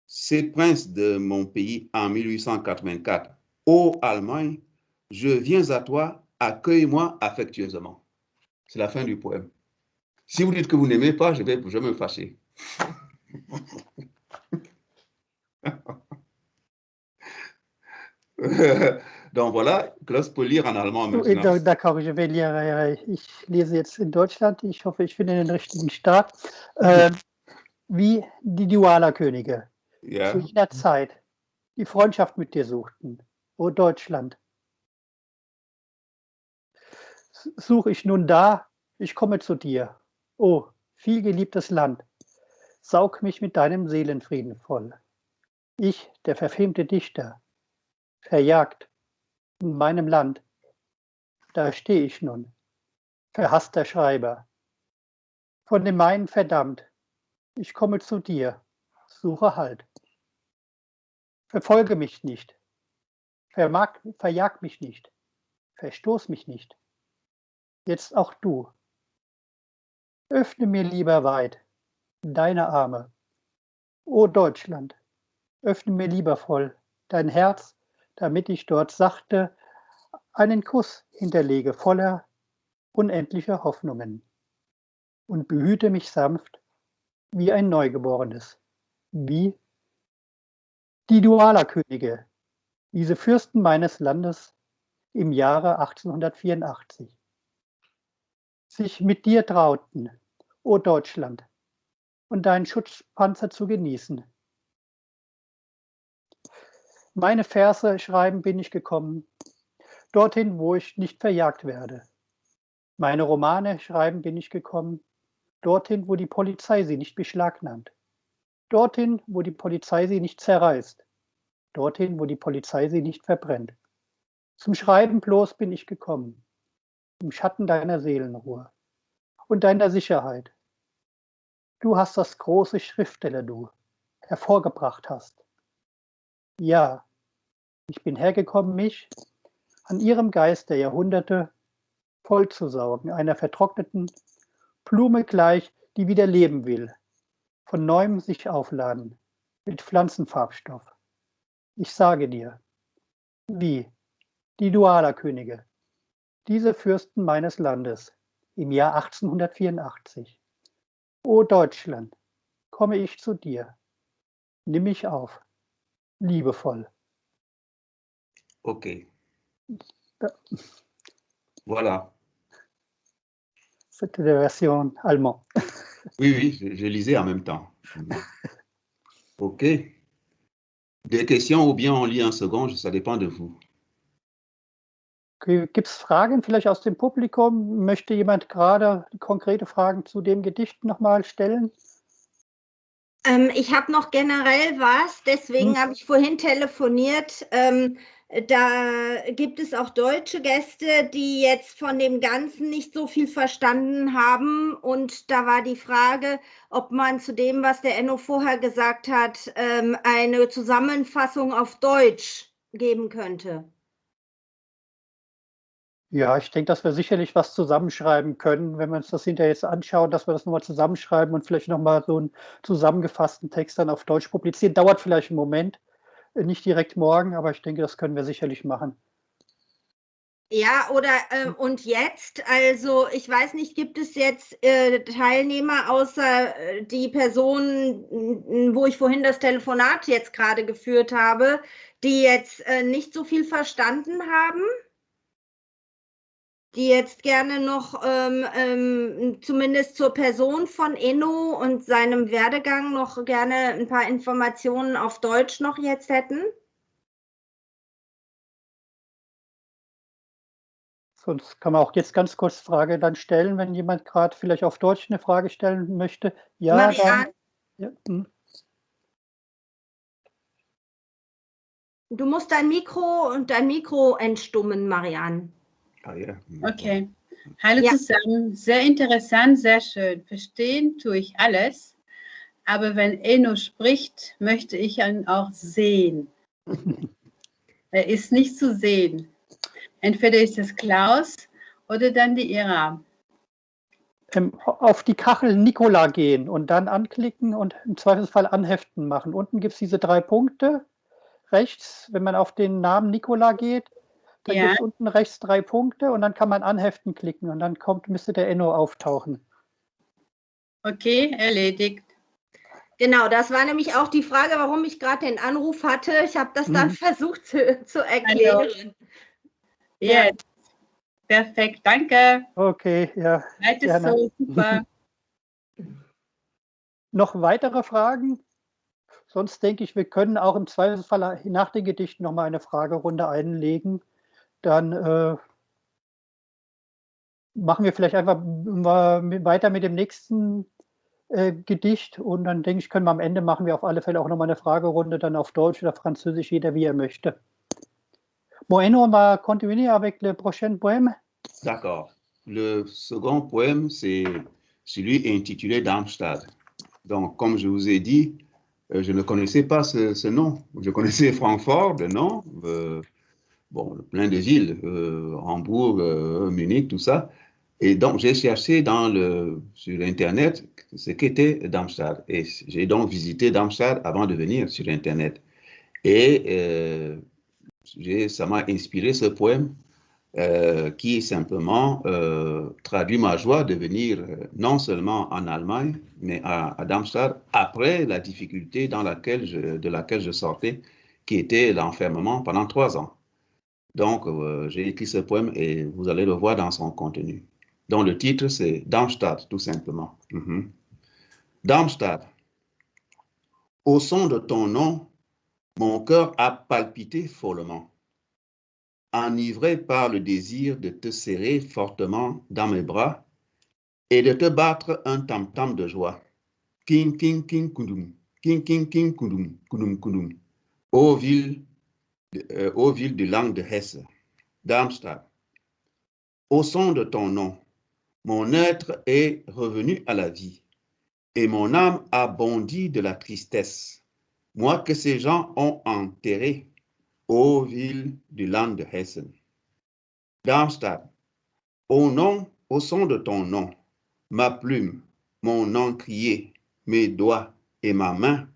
ces princes de mon pays en 1884, ô Allemagne, je viens à toi, accueille-moi affectueusement. C'est la fin du poème. Si vous dites que vous n'aimez pas, je vais me fâcher. Donc voilà, Klaus peut lire en allemand maintenant. D'accord, je vais lire. Ich lese jetzt in Deutschland. Ich hoffe, ich finde den richtigen Start. Wie die Douala-Könige zu jener Zeit die Freundschaft mit dir suchten, o Deutschland. Suche ich nun da, ich komme zu dir, o vielgeliebtes Land. Saug mich mit deinem Seelenfrieden voll. Ich, der verfemte Dichter, verjagt in meinem Land, da steh ich nun, verhasster Schreiber, von dem meinen verdammt, ich komme zu dir, suche Halt. Verfolge mich nicht, verjag mich nicht, verstoß mich nicht. Jetzt auch du. Öffne mir lieber weit deine Arme. O Deutschland, öffne mir liebevoll dein Herz, damit ich dort sachte einen Kuss hinterlege voller unendlicher Hoffnungen und behüte mich sanft wie ein Neugeborenes, wie die Dualerkönige, diese Fürsten meines Landes im Jahre 1884, sich mit dir trauten, o Deutschland, und deinen Schutzpanzer zu genießen. Meine Verse schreiben bin ich gekommen, dorthin, wo ich nicht verjagt werde. Meine Romane schreiben bin ich gekommen, dorthin, wo die Polizei sie nicht beschlagnahmt. Dorthin, wo die Polizei sie nicht zerreißt. Dorthin, wo die Polizei sie nicht verbrennt. Zum Schreiben bloß bin ich gekommen, im Schatten deiner Seelenruhe und deiner Sicherheit. Du hast das große Schriftsteller, du, hervorgebracht hast. Ja, ich bin hergekommen, mich an ihrem Geist der Jahrhunderte vollzusaugen, einer vertrockneten Blume gleich, die wieder leben will, von neuem sich aufladen, mit Pflanzenfarbstoff. Ich sage dir, wie die Dualerkönige, diese Fürsten meines Landes im Jahr 1884. O Deutschland, komme ich zu dir, nimm mich auf, liebevoll. Ok, Ja, voilà. c'était la version allemande. Oui, oui, je lisais en même temps. Ok. Des questions ou bien on lit en second, ça dépend de vous. Gibt es Fragen vielleicht aus dem Publikum? Möchte jemand gerade konkrete Fragen zu dem Gedicht nochmal stellen? Ich habe noch generell was, deswegen habe ich vorhin telefoniert. Da gibt es auch deutsche Gäste, die jetzt von dem Ganzen nicht so viel verstanden haben. Und da war die Frage, ob man zu dem, was der Enno vorher gesagt hat, eine Zusammenfassung auf Deutsch geben könnte. Ja, ich denke, dass wir sicherlich was zusammenschreiben können, wenn wir uns das hinterher jetzt anschauen, dass wir das nochmal zusammenschreiben und vielleicht nochmal so einen zusammengefassten Text dann auf Deutsch publizieren. Dauert vielleicht einen Moment, nicht direkt morgen, aber ich denke, das können wir sicherlich machen. Ja, oder und jetzt, also ich weiß nicht, gibt es jetzt Teilnehmer außer die Personen, wo ich vorhin das Telefonat jetzt gerade geführt habe, die jetzt nicht so viel verstanden haben? Die jetzt gerne noch zumindest zur Person von Enno und seinem Werdegang noch gerne ein paar Informationen auf Deutsch noch jetzt hätten? Sonst kann man auch jetzt ganz kurz Frage dann stellen, wenn jemand gerade vielleicht auf Deutsch eine Frage stellen möchte. Ja, Marianne, dann, ja, du musst dein Mikro entstummen, Marianne. Ah, ja. Okay. Hallo Ja. zusammen. Sehr interessant, sehr schön. Verstehen tue ich alles. Aber wenn Enno spricht, möchte ich ihn auch sehen. Er ist nicht zu sehen. Entweder ist es Klaus oder dann die Ira. auf die Kachel Nikola gehen und dann anklicken und im Zweifelsfall anheften machen. Unten gibt es diese 3 Punkte rechts, wenn man auf den Namen Nikola geht, dann Ja. gibt es unten rechts 3 Punkte und dann kann man anheften klicken und dann müsste der Enno auftauchen. Okay, erledigt. Genau, das war nämlich auch die Frage, warum ich gerade den Anruf hatte. Ich habe das dann versucht zu erklären. Ja. Jetzt. Perfekt, danke. Okay, ja. Weiter Gerne. so, super. Noch weitere Fragen? Sonst denke ich, wir können auch im Zweifelsfall nach den Gedichten nochmal eine Fragerunde einlegen. Dann machen wir vielleicht einfach weiter mit dem nächsten Gedicht. Und dann denke ich, können wir am Ende machen wir auf alle Fälle auch nochmal eine Fragerunde, dann auf Deutsch oder Französisch, jeder wie er möchte. Bueno, on va continuer avec le prochain poème. D'accord. Le second poème, c'est celui intitulé Darmstadt. Donc, comme je vous ai dit, je ne connaissais pas ce nom. Je connaissais Francfort, le nom, bon, plein de villes, Hambourg, Munich, tout ça. Et donc, j'ai cherché sur Internet ce qu'était Darmstadt. Et j'ai donc visité Darmstadt avant de venir sur Internet. Et ça m'a inspiré ce poème qui simplement traduit ma joie de venir non seulement en Allemagne, mais à Darmstadt après la difficulté de laquelle je sortais, qui était l'enfermement pendant 3 ans. Donc, j'ai écrit ce poème et vous allez le voir dans son contenu. Donc, le titre, c'est Darmstadt, tout simplement. Darmstadt, au son de ton nom, mon cœur a palpité follement, enivré par le désir de te serrer fortement dans mes bras et de te battre un tam-tam de joie. King, king, king, kundum, king, king, king, kundum, kundum, kundum. Ô ville du Land de Hesse, Darmstadt, au son de ton nom, mon être est revenu à la vie et mon âme a bondi de la tristesse, moi que ces gens ont enterré, ô ville du Land de Hessen. Darmstadt, au son de ton nom, ma plume, mon encrier, mes doigts et ma main,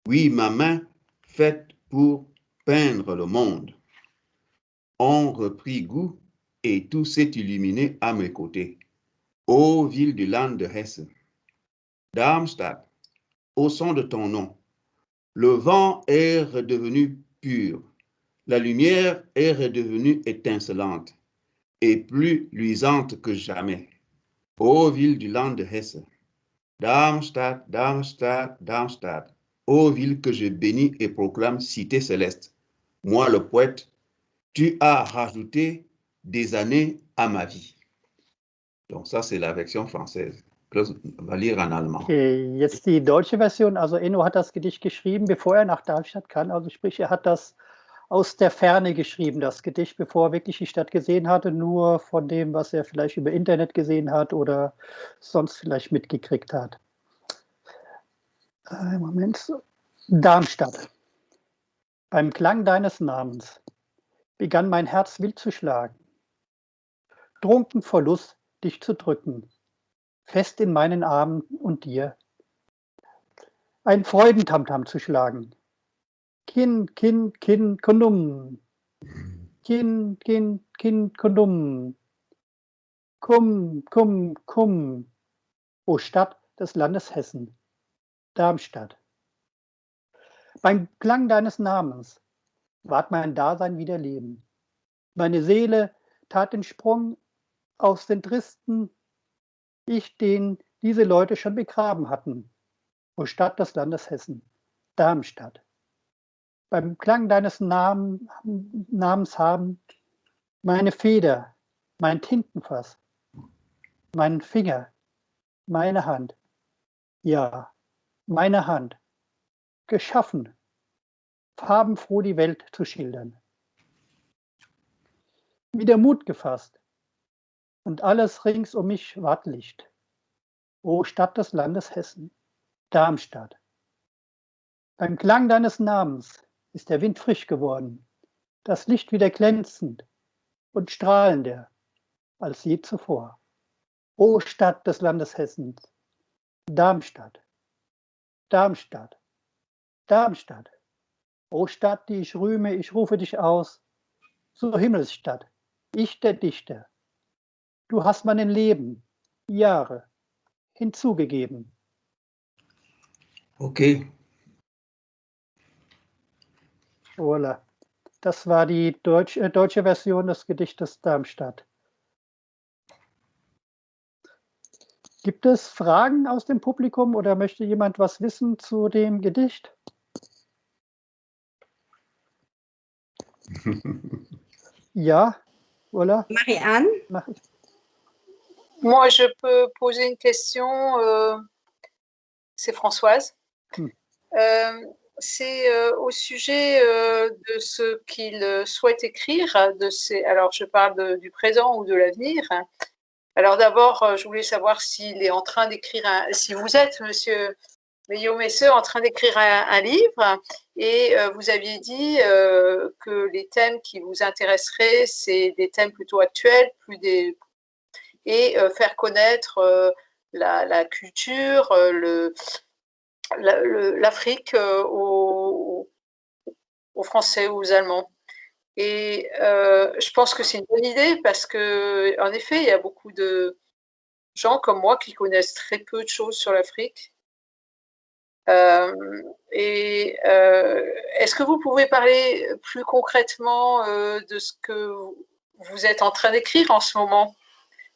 oui, ma main faite pour peindre le monde, ont repris goût et tout s'est illuminé à mes côtés. Ô ville du Land de Hesse, Darmstadt, au son de ton nom, le vent est redevenu pur, la lumière est redevenue étincelante et plus luisante que jamais. Ô ville du Land de Hesse, Darmstadt, Darmstadt, Darmstadt, ô ville que je bénis et proclame cité céleste. Moi, le poète, tu as rajouté des années à ma vie. Donc ça, c'est la version française. Klaus va lire en allemand. Okay, jetzt die deutsche Version. Also Enno hat das Gedicht geschrieben, bevor er nach Darmstadt kam. Also sprich, er hat das aus der Ferne geschrieben, das Gedicht, bevor er wirklich die Stadt gesehen hatte, nur von dem, was er vielleicht über Internet gesehen hat oder sonst vielleicht mitgekriegt hat. Moment. Darmstadt. Beim Klang deines Namens begann mein Herz wild zu schlagen. Trunken vor Lust, dich zu drücken, fest in meinen Armen und dir ein Freudentamtam zu schlagen. Kin, kin, kin, kundum. Kin, kin, kin, kundum. Kum, kum, kum. O Stadt des Landes Hessen, Darmstadt. Beim Klang deines Namens ward mein Dasein wieder Leben. Meine Seele tat den Sprung aus den Tristen, den diese Leute schon begraben hatten. O Stadt des Landes Hessen, Darmstadt. Beim Klang deines Namens haben meine Feder, mein Tintenfass, mein Finger, meine Hand, ja, meine Hand, geschaffen, farbenfroh die Welt zu schildern. Wieder Mut gefasst und alles rings um mich ward Licht. O Stadt des Landes Hessen, Darmstadt. Beim Klang deines Namens ist der Wind frisch geworden, das Licht wieder glänzend und strahlender als je zuvor. O Stadt des Landes Hessen, Darmstadt, Darmstadt, Darmstadt. O Stadt, die ich rühme, ich rufe dich aus, zur Himmelsstadt, ich der Dichter. Du hast meinem Leben Jahre hinzugegeben. Okay. Voilà. Das war die deutsche Version des Gedichtes Darmstadt. Gibt es Fragen aus dem Publikum oder möchte jemand was wissen zu dem Gedicht? Ja, voilà. Marianne? Mach ich. Moi, je peux poser une question. c'est Françoise. Hmm. C'est au sujet de ce qu'il souhaite écrire. Alors, je parle du présent ou de l'avenir. Alors d'abord, je voulais savoir s'il est en train d'écrire, si vous êtes, Monsieur Maillot-Messeux, en train d'écrire un livre, et vous aviez dit que les thèmes qui vous intéresseraient, c'est des thèmes plutôt actuels, et faire connaître la culture, l'Afrique aux Français ou aux Allemands. Et je pense que c'est une bonne idée parce que, en effet, il y a beaucoup de gens comme moi qui connaissent très peu de choses sur l'Afrique. Est-ce que vous pouvez parler plus concrètement de ce que vous êtes en train d'écrire en ce moment?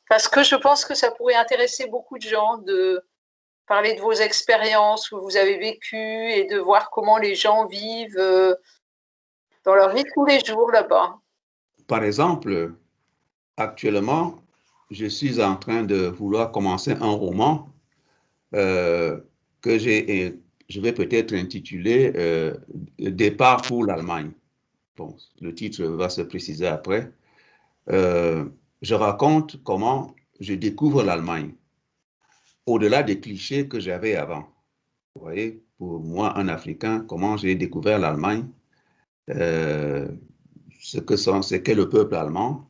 Parce que je pense que ça pourrait intéresser beaucoup de gens de parler de vos expériences où vous avez vécu et de voir comment les gens vivent dans leur vie de tous les jours là-bas. Par exemple, actuellement, je suis en train de vouloir commencer un roman que je vais peut-être intituler Départ pour l'Allemagne. Bon, le titre va se préciser après. Je raconte comment je découvre l'Allemagne, au-delà des clichés que j'avais avant. Vous voyez, pour moi, un Africain, comment j'ai découvert l'Allemagne, ce qu'est le peuple allemand,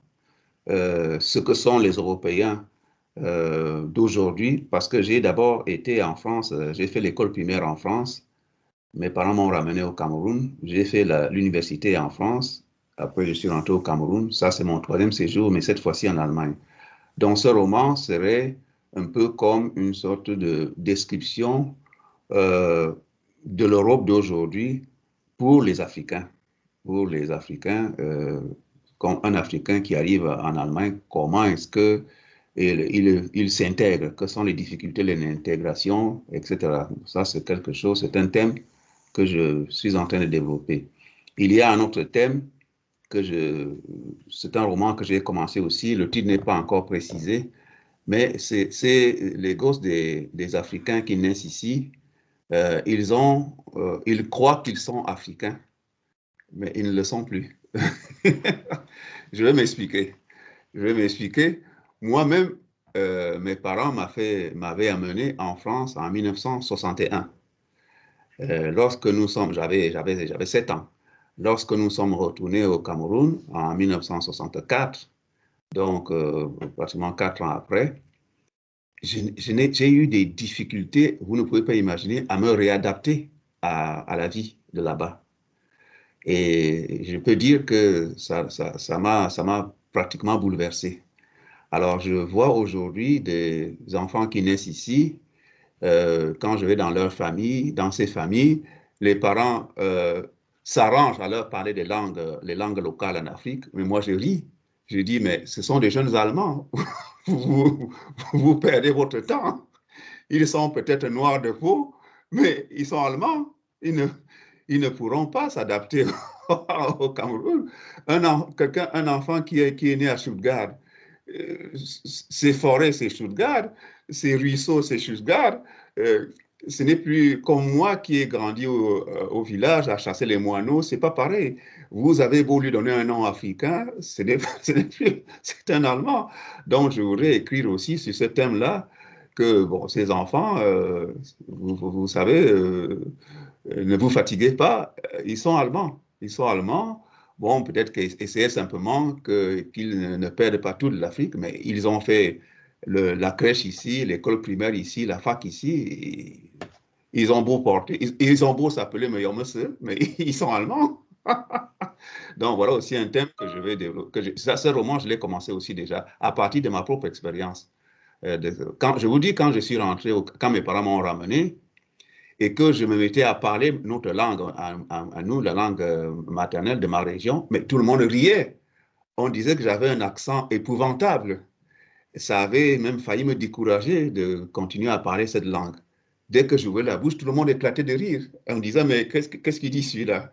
ce que sont les Européens d'aujourd'hui, parce que j'ai d'abord été en France, j'ai fait l'école primaire en France, mes parents m'ont ramené au Cameroun, j'ai fait l'université en France, après je suis rentré au Cameroun, ça c'est mon 3e séjour, mais cette fois-ci en Allemagne. Donc ce roman serait un peu comme une sorte de description de l'Europe d'aujourd'hui pour les Africains. Pour les Africains, comme un Africain qui arrive en Allemagne, comment est-ce que il s'intègre, quelles sont les difficultés de l'intégration, etc. Ça, c'est quelque chose, c'est un thème que je suis en train de développer. Il y a un autre thème c'est un roman que j'ai commencé aussi, le titre n'est pas encore précisé, mais c'est les gosses des Africains qui naissent ici, ils croient qu'ils sont Africains, mais ils ne le sont plus. Je vais m'expliquer. Moi-même, mes parents m'avaient amené en France en 1961. J'avais 7 ans. Lorsque nous sommes retournés au Cameroun en 1964, donc pratiquement 4 ans après, j'ai eu des difficultés, vous ne pouvez pas imaginer, à me réadapter à la vie de là-bas. Et je peux dire que ça m'a pratiquement bouleversé. Alors, je vois aujourd'hui des enfants qui naissent ici, quand je vais dans leur famille, dans ces familles, les parents s'arrangent à leur parler les langues locales en Afrique, mais moi je ris. Je dis, mais ce sont des jeunes Allemands, vous perdez votre temps. Ils sont peut-être noirs de peau, mais ils sont Allemands. Ils ne pourront pas s'adapter au Cameroun. Un enfant qui est né à Stuttgart, ses forêts, c'est Stuttgart, ses ruisseaux, c'est Stuttgart. Ce n'est plus comme moi qui ai grandi au village à chasser les moineaux, c'est pas pareil. Vous avez beau lui donner un nom africain, ce n'est plus, c'est un Allemand. Donc je voudrais écrire aussi sur ce thème-là que bon, ces enfants, vous savez, ne vous fatiguez pas, ils sont Allemands. Ils sont Allemands. Bon, peut-être qu'essayer simplement qu'ils ne perdent pas tout de l'Afrique, mais ils ont fait la crèche ici, l'école primaire ici, la fac ici. Ils ont beau porter, ils ont beau s'appeler meilleur monsieur, mais ils sont Allemands. Donc voilà aussi un thème que je vais développer. Ce roman, je l'ai commencé aussi déjà à partir de ma propre expérience. Je vous dis, quand je suis rentré, quand mes parents m'ont ramené, et que je me mettais à parler notre langue, à nous, la langue maternelle de ma région, mais tout le monde riait. On disait que j'avais un accent épouvantable. Ça avait même failli me décourager de continuer à parler cette langue. Dès que j'ouvrais la bouche, tout le monde éclatait de rire. On disait, mais qu'est-ce qu'il dit celui-là?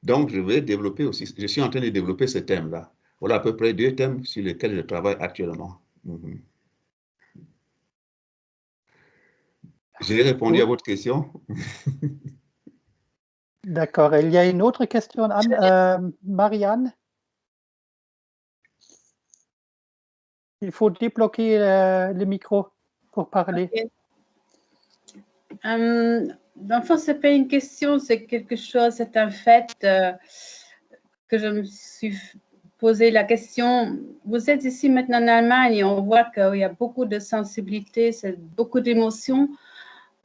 Donc, je vais développer aussi, je suis en train de développer ce thème-là. Voilà à peu près 2 thèmes sur lesquels je travaille actuellement. J'ai répondu à votre question. D'accord. Il y a une autre question, Anne, Marianne. Il faut débloquer le micro pour parler. Okay. Dans le fond, ce n'est pas une question, c'est quelque chose, c'est un fait que je me suis posé la question. Vous êtes ici maintenant en Allemagne et on voit qu'il y a beaucoup de sensibilité, beaucoup d'émotions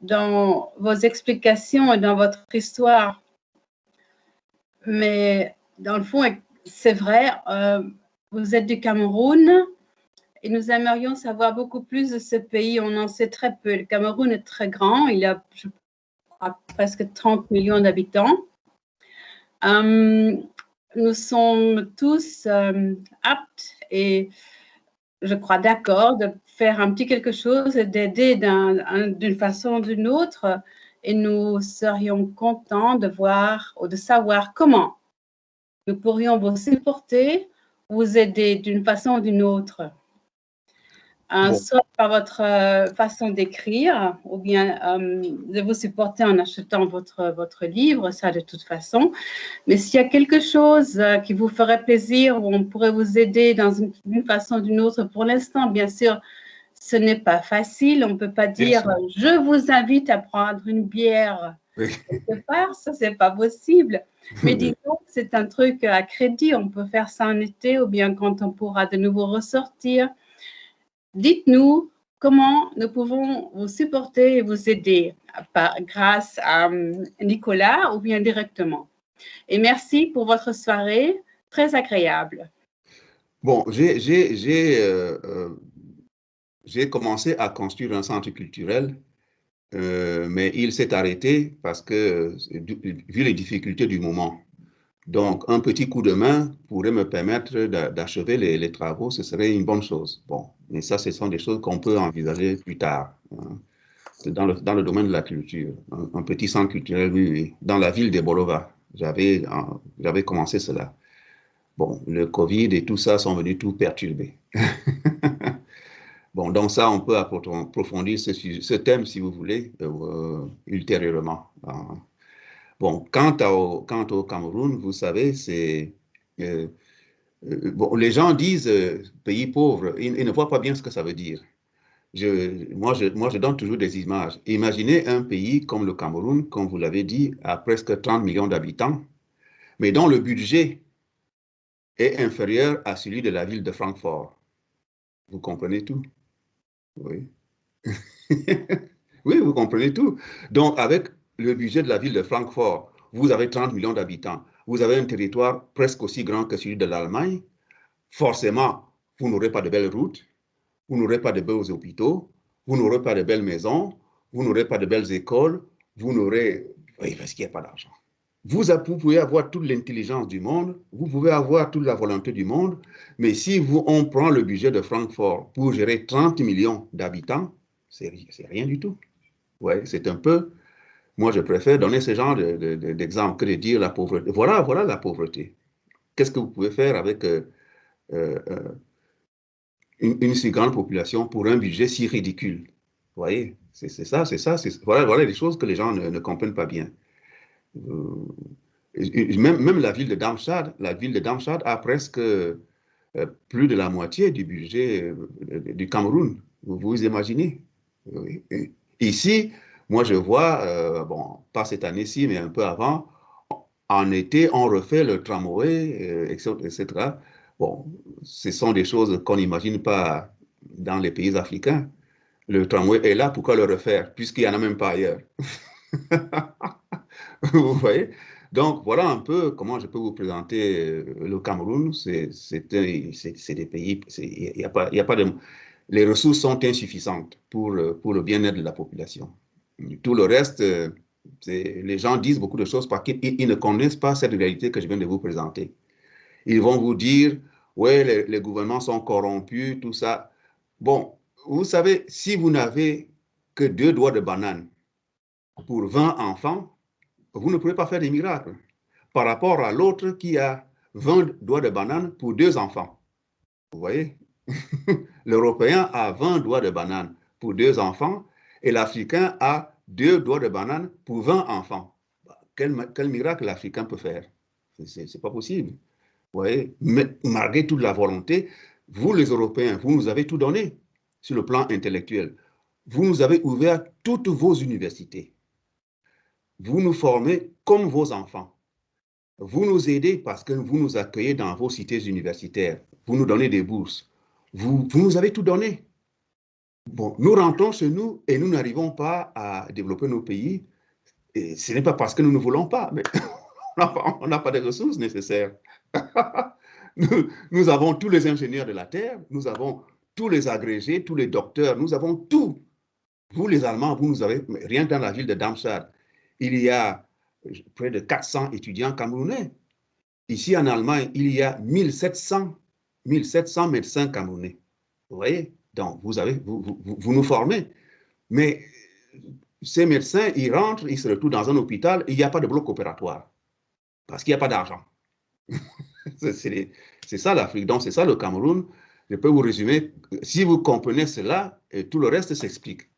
dans vos explications et dans votre histoire. Mais dans le fond, c'est vrai, vous êtes du Cameroun et nous aimerions savoir beaucoup plus de ce pays. On en sait très peu. Le Cameroun est très grand, il y a, je crois, presque 30 millions d'habitants. Nous sommes tous aptes et je crois d'accord de faire un petit quelque chose, d'aider d'une façon ou d'une autre, et nous serions contents de voir ou de savoir comment nous pourrions vous supporter, vous aider d'une façon ou d'une autre. Soit par votre façon d'écrire, ou bien de vous supporter en achetant votre livre, ça de toute façon. Mais s'il y a quelque chose qui vous ferait plaisir, où on pourrait vous aider d'une façon ou d'une autre, pour l'instant, bien sûr, ce n'est pas facile. On ne peut pas dire « je vous invite à prendre une bière ». Quelque part, ça, ce n'est pas possible. Mais disons que c'est un truc à crédit. On peut faire ça en été ou bien quand on pourra de nouveau ressortir. Dites-nous comment nous pouvons vous supporter et vous aider grâce à Nicolas ou bien directement. Et merci pour votre soirée, très agréable. Bon, j'ai commencé à construire un centre culturel, mais il s'est arrêté parce que, vu les difficultés du moment. Donc, un petit coup de main pourrait me permettre d'achever les travaux, ce serait une bonne chose. Bon, mais ça, ce sont des choses qu'on peut envisager plus tard. Hein. Dans le domaine de la culture, un petit centre culturel, oui, dans la ville de Bolova, j'avais commencé cela. Bon, le Covid et tout ça sont venus tout perturber. Bon, donc ça, on peut approfondir ce thème, si vous voulez, ultérieurement. Bon, quant au Cameroun, vous savez, c'est... bon, les gens disent pays pauvre, ils ne voient pas bien ce que ça veut dire. Moi, je donne toujours des images. Imaginez un pays comme le Cameroun, comme vous l'avez dit, à presque 30 millions d'habitants, mais dont le budget est inférieur à celui de la ville de Francfort. Vous comprenez tout? Oui. Oui, vous comprenez tout. Donc, avec le budget de la ville de Francfort, vous avez 30 millions d'habitants. Vous avez un territoire presque aussi grand que celui de l'Allemagne. Forcément, vous n'aurez pas de belles routes, vous n'aurez pas de beaux hôpitaux, vous n'aurez pas de belles maisons, vous n'aurez pas de belles écoles, vous n'aurez... Oui, parce qu'il n'y a pas d'argent. Vous pouvez avoir toute l'intelligence du monde, vous pouvez avoir toute la volonté du monde, mais si on prend le budget de Francfort pour gérer 30 millions d'habitants, c'est rien du tout. Ouais, c'est un peu... Moi, je préfère donner ce genre d'exemple que de dire la pauvreté. Voilà la pauvreté. Qu'est-ce que vous pouvez faire avec une si grande population pour un budget si ridicule? Vous voyez, c'est ça. Voilà les choses que les gens ne comprennent pas bien. Même la ville de Darmstadt a presque plus de la moitié du budget du Cameroun. Vous imaginez? Ici, moi je vois, bon, pas cette année-ci, mais un peu avant, en été, on refait le tramway, etc. Bon, ce sont des choses qu'on n'imagine pas dans les pays africains. Le tramway est là, pourquoi le refaire, puisqu'il n'y en a même pas ailleurs? Vous voyez? Donc, voilà un peu comment je peux vous présenter le Cameroun. C'est des pays, il n'y a pas de... Les ressources sont insuffisantes pour le bien-être de la population. Tout le reste, les gens disent beaucoup de choses parce qu'ils ne connaissent pas cette réalité que je viens de vous présenter. Ils vont vous dire, ouais, les gouvernements sont corrompus, tout ça. Bon, vous savez, si vous n'avez que 2 doigts de banane pour 20 enfants, vous ne pouvez pas faire des miracles par rapport à l'autre qui a 20 doigts de banane pour 2 enfants. Vous voyez? L'Européen a 20 doigts de banane pour 2 enfants Et l'Africain a 2 doigts de banane pour 20 enfants. Quel miracle l'Africain peut faire? C'est pas possible. Vous voyez? Mais malgré toute la volonté, vous les Européens, vous nous avez tout donné sur le plan intellectuel. Vous nous avez ouvert toutes vos universités. Vous nous formez comme vos enfants. Vous nous aidez parce que vous nous accueillez dans vos cités universitaires. Vous nous donnez des bourses. Vous nous avez tout donné. Bon, nous rentrons chez nous et nous n'arrivons pas à développer nos pays. Et ce n'est pas parce que nous ne voulons pas, mais on n'a pas de ressources nécessaires. Nous avons tous les ingénieurs de la Terre, nous avons tous les agrégés, tous les docteurs, nous avons tout. Vous, les Allemands, vous nous avez, rien que dans la ville de Darmstadt, il y a près de 400 étudiants camerounais. Ici, en Allemagne, il y a 1700 médecins camerounais. Vous voyez? Donc, vous nous formez. Mais ces médecins, ils rentrent, ils se retrouvent dans un hôpital, il n'y a pas de bloc opératoire. Parce qu'il n'y a pas d'argent. C'est ça l'Afrique. Donc, c'est ça le Cameroun. Je peux vous résumer. Si vous comprenez cela, et tout le reste s'explique.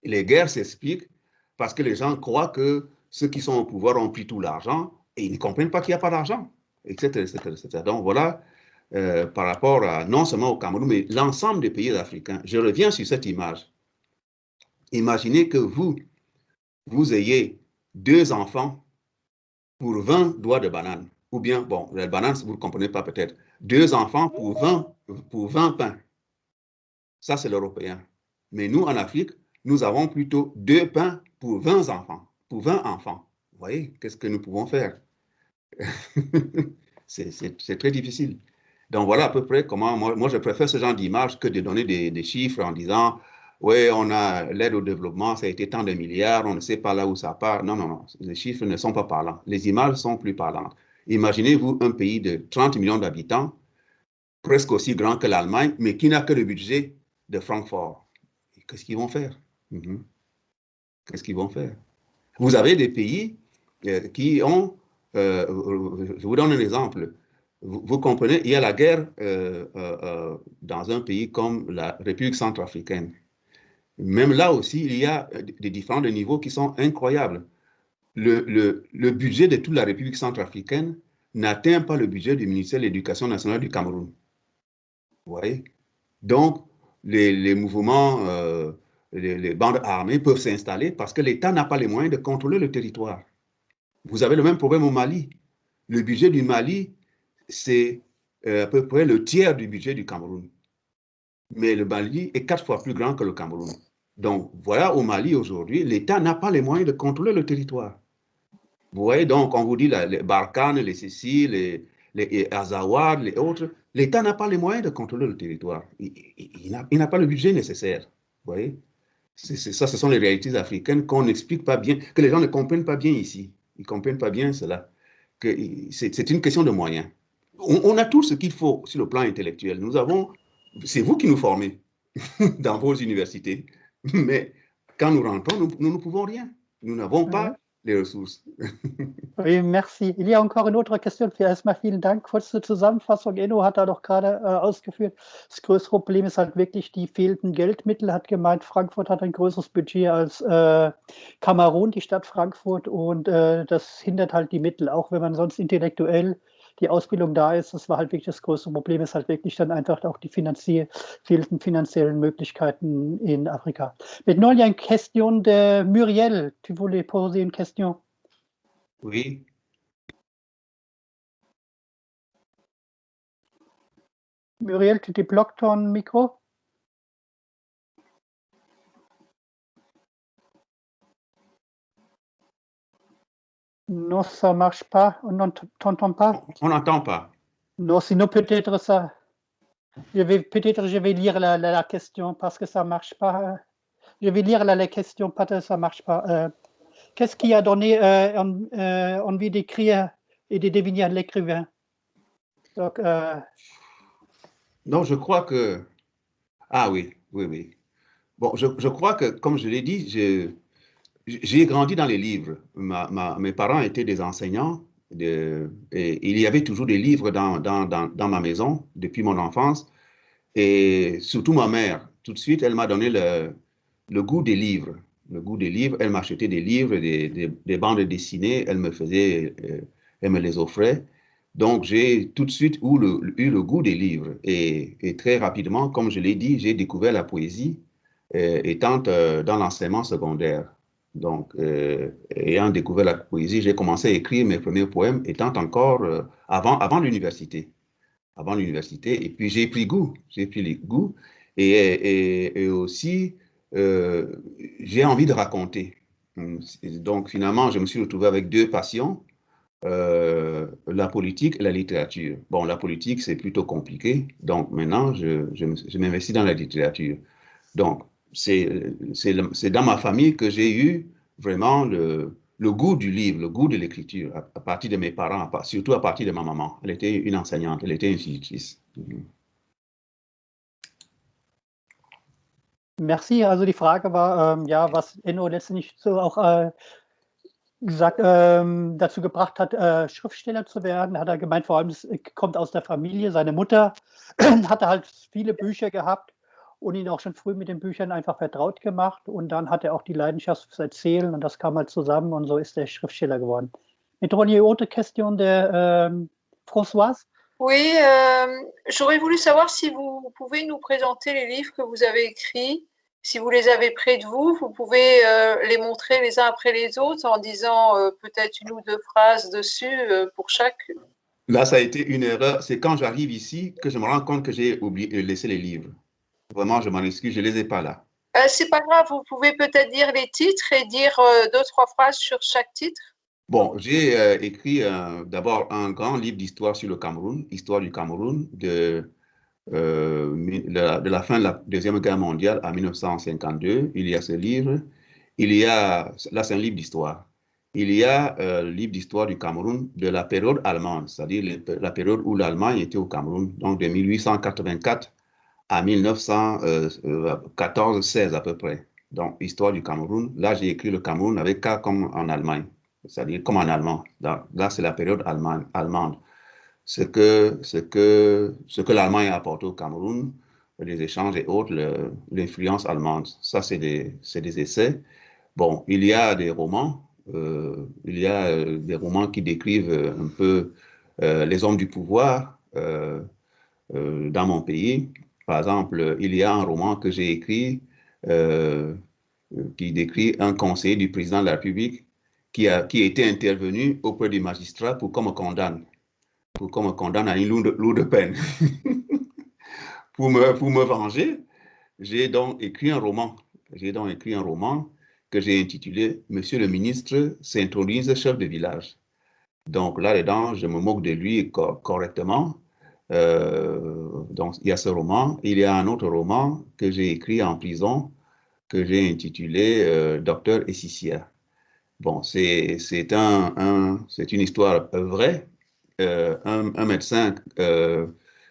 Les guerres s'expliquent parce que les gens croient que ceux qui sont au pouvoir ont pris tout l'argent et ils ne comprennent pas qu'il n'y a pas d'argent, etc., etc., etc. Donc, voilà, par rapport à non seulement au Cameroun, mais l'ensemble des pays africains. Je reviens sur cette image. Imaginez que vous ayez 2 enfants pour 20 doigts de banane. Ou bien, bon, la banane, vous ne comprenez pas peut-être. 2 enfants pour 20 pains. Ça, c'est l'Européen. Mais nous, en Afrique, nous avons plutôt 2 pains pour 20 enfants. Pour 20 enfants. Vous voyez, qu'est-ce que nous pouvons faire? C'est très difficile. Donc, voilà à peu près comment, moi je préfère ce genre d'image que de donner des chiffres en disant, oui, on a l'aide au développement, ça a été tant de milliards, on ne sait pas là où ça part. Non, non, non, les chiffres ne sont pas parlants. Les images sont plus parlantes. Imaginez-vous un pays de 30 millions d'habitants, presque aussi grand que l'Allemagne, mais qui n'a que le budget de Francfort. Qu'est-ce qu'ils vont faire? Qu'est-ce qu'ils vont faire? Vous avez des pays qui ont, je vous donne un exemple, vous comprenez, il y a la guerre dans un pays comme la République centrafricaine. Même là aussi, il y a des différents niveaux qui sont incroyables. Le budget de toute la République centrafricaine n'atteint pas le budget du ministère de l'Éducation nationale du Cameroun. Vous voyez? Donc, les mouvements, les bandes armées peuvent s'installer parce que l'État n'a pas les moyens de contrôler le territoire. Vous avez le même problème au Mali. Le budget du Mali, c'est à peu près le tiers du budget du Cameroun. Mais le Mali est 4 fois plus grand que le Cameroun. Donc, voilà, au Mali aujourd'hui, l'État n'a pas les moyens de contrôler le territoire. Vous voyez, donc, on vous dit les Barkhane, les Sissi, les Azawad, les autres, l'État n'a pas les moyens de contrôler le territoire. Il n'a pas le budget nécessaire. Vous voyez? Ça, ce sont les réalités africaines qu'on n'explique pas bien, que les gens ne comprennent pas bien ici. Ils ne comprennent pas bien cela. C'est une question de moyens. On a tout ce qu'il faut sur le plan intellectuel. C'est vous qui nous formez dans vos universités. Mais quand nous rentrons, nous ne pouvons rien. Nous n'avons pas les ressources. Oui, merci. Il y a encore eine andere Question. Erstmal vielen Dank. Kurze Zusammenfassung. Enno hat da doch gerade ausgeführt, das größte Problem ist halt wirklich die fehlenden Geldmittel. Hat gemeint, Frankfurt hat ein größeres Budget als Kamerun, die Stadt Frankfurt. Und das hindert halt die Mittel, auch wenn man sonst intellektuell die Ausbildung da ist. Das war halt wirklich das größte Problem, ist halt wirklich dann einfach auch die fehlenden finanziellen Möglichkeiten in Afrika. Maintenant, il y a une question de Muriel. Tu voulais poser une question? Oui. Muriel, tu débloques ton micro? Non, ça ne marche pas. On n'entend pas. On n'entend pas. Non, sinon peut-être ça. Je vais lire la question parce que ça ne marche pas. Je vais lire la question parce que ça ne marche pas. Qu'est-ce qui a donné envie d'écrire et de devenir l'écrivain? Donc, Non, je crois que... Ah oui. Bon, je crois que, comme je l'ai dit, j'ai grandi dans les livres. Mes parents étaient des enseignants et il y avait toujours des livres dans ma maison depuis mon enfance. Et surtout ma mère, tout de suite, elle m'a donné le goût des livres. Le goût des livres. Elle m'achetait des livres, des bandes dessinées. Elle me les offrait. Donc, j'ai tout de suite eu le goût des livres. Et très rapidement, comme je l'ai dit, j'ai découvert la poésie étant dans l'enseignement secondaire. Donc, ayant découvert la poésie, j'ai commencé à écrire mes premiers poèmes étant encore avant l'université. Avant l'université. Et puis, j'ai pris goût. J'ai pris les goûts. Et aussi, j'ai envie de raconter. Donc, finalement, je me suis retrouvé avec deux passions. La politique et la littérature. Bon, la politique, c'est plutôt compliqué. Donc, maintenant, je m'investis dans la littérature. Donc, c'est dans ma famille que j'ai eu vraiment le goût du livre, le goût de l'écriture, à partir de mes parents, surtout à partir de ma maman. Elle était une enseignante, elle était institutrice. Merci. Also die Frage war, ja, was Enno letztendlich so auch gesagt, dazu gebracht hat, Schriftsteller zu werden. Hat er gemeint, vor allem, es kommt aus der Familie. Seine Mutter hatte halt viele Bücher gehabt und ihn auch schon früh mit den Büchern einfach vertraut gemacht. Und dann hat er auch die Leidenschaft fürs Erzählen und das kam halt zusammen und so ist er Schriftsteller geworden. Une autre question de Françoise? Oui, j'aurais voulu savoir si vous pouvez nous présenter les livres que vous avez écrits. Si vous les avez près de vous, vous pouvez les montrer les uns après les autres en disant peut-être une ou deux phrases dessus pour chaque. Là, ça a été une erreur. C'est quand j'arrive ici que je me rends compte que j'ai oublié de laisser les livres. Vraiment, je m'en excuse, je ne les ai pas là. C'est pas grave, vous pouvez peut-être dire les titres et dire deux, trois phrases sur chaque titre. Bon, j'ai écrit d'abord un grand livre d'histoire sur le Cameroun, histoire du Cameroun, de la fin de la Deuxième Guerre mondiale à 1952. Il y a ce livre. Là, c'est un livre d'histoire. Il y a le livre d'histoire du Cameroun de la période allemande, c'est-à-dire la période où l'Allemagne était au Cameroun, donc de 1884 à 1914-16 à peu près. Donc, histoire du Cameroun. Là, j'ai écrit le Cameroun avec K comme en Allemagne, c'est-à-dire comme en allemand. Là, c'est la période allemande. Ce que l'Allemagne a apporté au Cameroun, les échanges et autres, l'influence allemande. Ça, c'est des essais. Bon, il y a des romans. Il y a des romans qui décrivent un peu les hommes du pouvoir dans mon pays. Par exemple, il y a un roman que j'ai écrit qui décrit un conseiller du président de la République qui a été intervenu auprès du magistrat pour qu'on me condamne à une lourde peine. Pour me venger, j'ai donc écrit un roman. Que j'ai intitulé « Monsieur le ministre s'introduise chef de village ». Donc là-dedans, je me moque de lui correctement. Donc il y a ce roman. Il y a un autre roman que j'ai écrit en prison, que j'ai intitulé « Docteur Essissia ». Bon, c'est une histoire vraie. Un médecin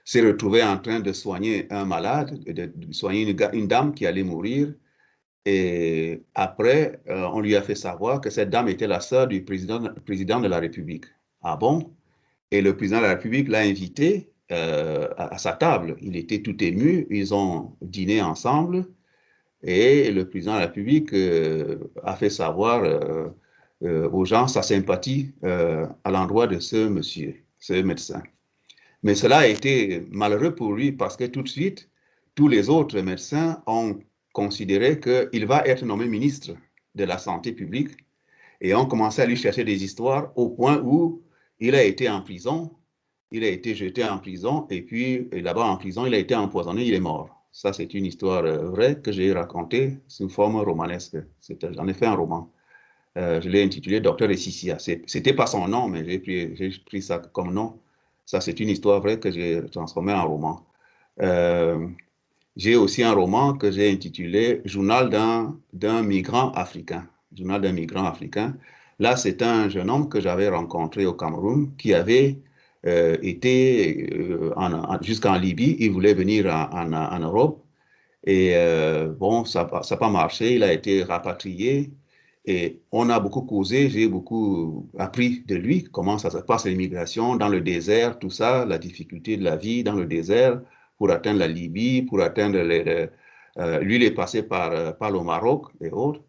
s'est retrouvé en train de soigner un malade, de soigner une dame qui allait mourir. Et après, on lui a fait savoir que cette dame était la sœur du président de la République. Ah bon? Et le président de la République l'a invité à sa table. Il était tout ému. Ils ont dîné ensemble. Et le président de la République a fait savoir aux gens sa sympathie à l'endroit de ce monsieur, ce médecin. Mais cela a été malheureux pour lui parce que tout de suite, tous les autres médecins ont considéré qu'il va être nommé ministre de la Santé publique et ont commencé à lui chercher des histoires au point où il a été en prison, il a été jeté en prison et puis là-bas en prison, il a été empoisonné, il est mort. Ça, c'est une histoire vraie que j'ai racontée sous forme romanesque. J'en ai fait un roman. Je l'ai intitulé Docteur Essissia. C'était pas son nom, mais j'ai pris ça comme nom. Ça, c'est une histoire vraie que j'ai transformée en roman. J'ai aussi un roman que j'ai intitulé Journal d'un migrant africain. Journal d'un migrant africain. Là, c'est un jeune homme que j'avais rencontré au Cameroun qui avait été jusqu'en Libye. Il voulait venir en Europe. Et bon, ça n'a pas marché. Il a été rapatrié. Et on a beaucoup causé, j'ai beaucoup appris de lui, comment ça se passe l'immigration dans le désert, tout ça, la difficulté de la vie dans le désert pour atteindre la Libye, pour atteindre lui, il est passé par le Maroc et autres.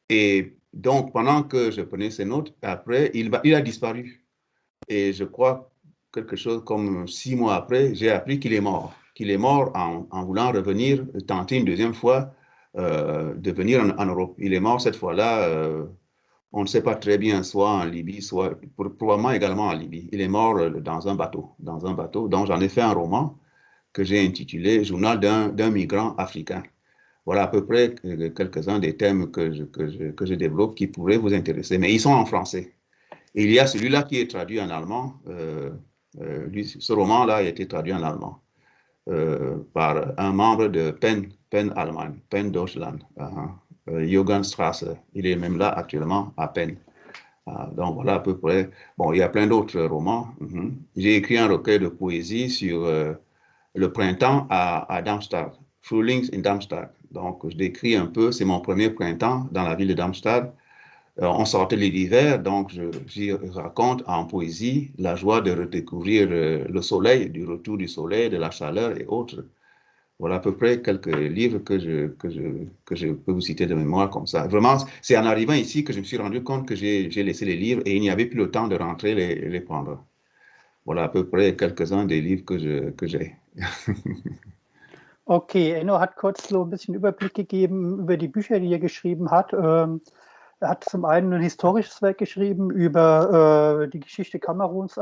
Et donc, pendant que je prenais ces notes, après, il a disparu. Et je crois, quelque chose comme 6 mois après, j'ai appris qu'il est mort. Qu'il est mort en voulant revenir, tenter une deuxième fois de venir en Europe. Il est mort cette fois-là, on ne sait pas très bien, soit en Libye, soit probablement également en Libye. Il est mort dans un bateau. Donc j'en ai fait un roman que j'ai intitulé Journal d'un migrant africain. Voilà à peu près quelques-uns des thèmes que je développe qui pourraient vous intéresser. Mais ils sont en français. Et il y a celui-là qui est traduit en allemand. Ce roman-là a été traduit en allemand par un membre de PEN Allemagne, PEN Deutschland, Jürgen Strasse. Il est même là actuellement à PEN. Donc voilà à peu près. Bon, il y a plein d'autres romans. J'ai écrit un recueil de poésie sur le printemps à Darmstadt, Frühlings in Darmstadt. Donc je décris un peu, c'est mon premier printemps dans la ville de Darmstadt. On sortait l'hiver, donc j'y raconte en poésie la joie de redécouvrir le soleil, du retour du soleil, de la chaleur et autres. Voilà à peu près quelques livres que je peux vous citer de mémoire comme ça. Vraiment, c'est en arrivant ici que je me suis rendu compte que j'ai laissé les livres et il n'y avait plus le temps de rentrer les prendre. Voilà à peu près quelques-uns des livres que j'ai. Okay, Enno hat kurz so ein bisschen Überblick gegeben über die Bücher, die er geschrieben hat. Er hat zum einen ein historisches Werk geschrieben über die Geschichte Kameruns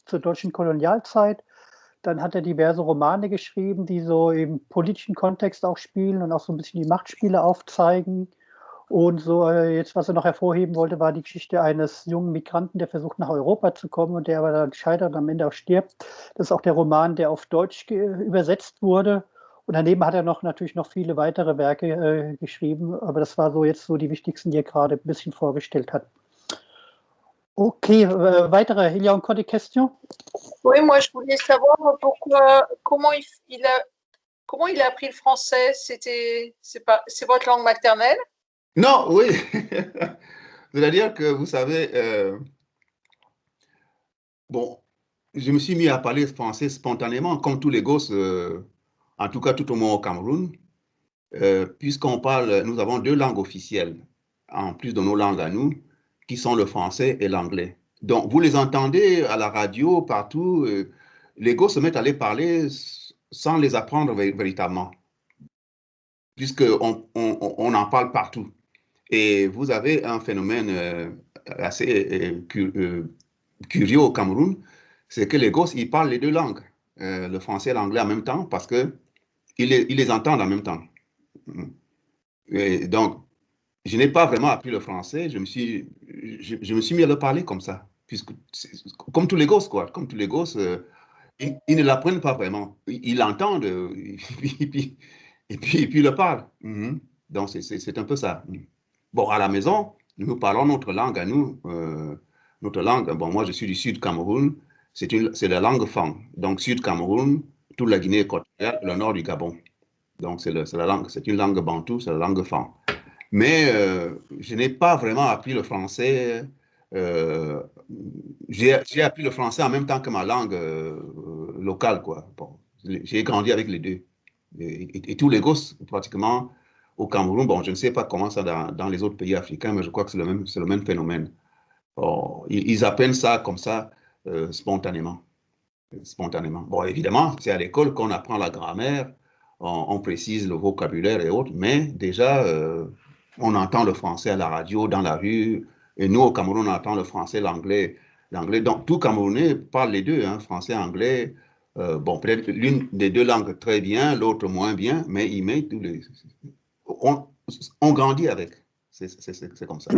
zur deutschen Kolonialzeit. Dann hat er diverse Romane geschrieben, die so im politischen Kontext auch spielen und auch so ein bisschen die Machtspiele aufzeigen. Und so jetzt, was er noch hervorheben wollte, war die Geschichte eines jungen Migranten, der versucht nach Europa zu kommen und der aber dann scheitert und am Ende auch stirbt. Das ist auch der Roman, der auf Deutsch übersetzt wurde. Und daneben hat er natürlich noch viele weitere Werke geschrieben, aber das war so jetzt so die wichtigsten, die er gerade ein bisschen vorgestellt hat. Ok, weitere, il y a encore des questions? Oui, moi je voulais savoir comment il a appris le français. C'est votre langue maternelle? Non, oui. C'est-à-dire que vous savez, bon, je me suis mis à parler français spontanément, comme tous les gosses, en tout cas tout au moins au Cameroun, puisqu'on parle, nous avons 2 langues officielles, en plus de nos langues à nous, qui sont le français et l'anglais. Donc, vous les entendez à la radio, partout, les gosses se mettent à les parler sans les apprendre véritablement, puisqu'on en parle partout. Et vous avez un phénomène assez curieux au Cameroun, c'est que les gosses, ils parlent les 2 langues, le français et l'anglais en même temps, parce qu'ils les entendent en même temps. Et donc, je n'ai pas vraiment appris le français, je me suis mis à le parler comme ça, puisque comme tous les gosses, quoi, comme tous les gosses, ils ne l'apprennent pas vraiment, ils l'entendent, et puis ils le parlent. Donc, c'est un peu ça. Bon, à la maison, nous parlons notre langue à nous. Notre langue, bon, moi je suis du Sud Cameroun, c'est la langue Fang. Donc, Sud Cameroun, toute la Guinée équatoriale, le nord du Gabon. Donc, c'est une langue bantou, c'est la langue Fang. Mais je n'ai pas vraiment appris le français. J'ai appris le français en même temps que ma langue locale, quoi. Bon, j'ai grandi avec les 2. Et tous les gosses, pratiquement, au Cameroun, bon, je ne sais pas comment ça dans les autres pays africains, mais je crois que c'est le même phénomène. Bon, ils apprennent ça comme ça, spontanément. Bon, évidemment, c'est à l'école qu'on apprend la grammaire, on précise le vocabulaire et autres, mais déjà, on entend le français à la radio, dans la rue, et nous, au Cameroun, on entend le français, l'anglais. Donc, tout Camerounais parle les 2, hein, français, anglais. Bon, peut-être l'une des 2 langues très bien, l'autre moins bien, mais il met tous les... On grandit avec. C'est comme ça.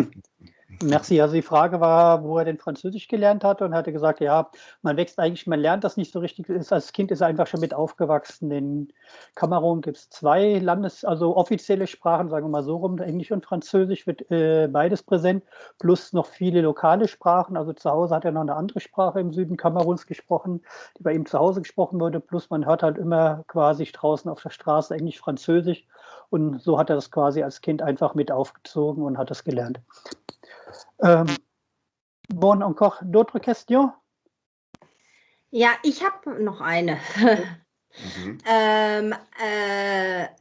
Merci. Also die Frage war, wo er denn Französisch gelernt hat, und er hatte gesagt, ja, man lernt das nicht so richtig. Als Kind ist er einfach schon mit aufgewachsen. In Kamerun gibt es 2 also offizielle Sprachen, sagen wir mal so rum, Englisch und Französisch, wird beides präsent, plus noch viele lokale Sprachen. Also zu Hause hat er noch eine andere Sprache im Süden Kameruns gesprochen, die bei ihm zu Hause gesprochen wurde, plus man hört halt immer quasi draußen auf der Straße Englisch, Französisch, und so hat er das quasi als Kind einfach mit aufgezogen und hat das gelernt. Bon, encore d'autres questions? Ja, ich habe noch eine.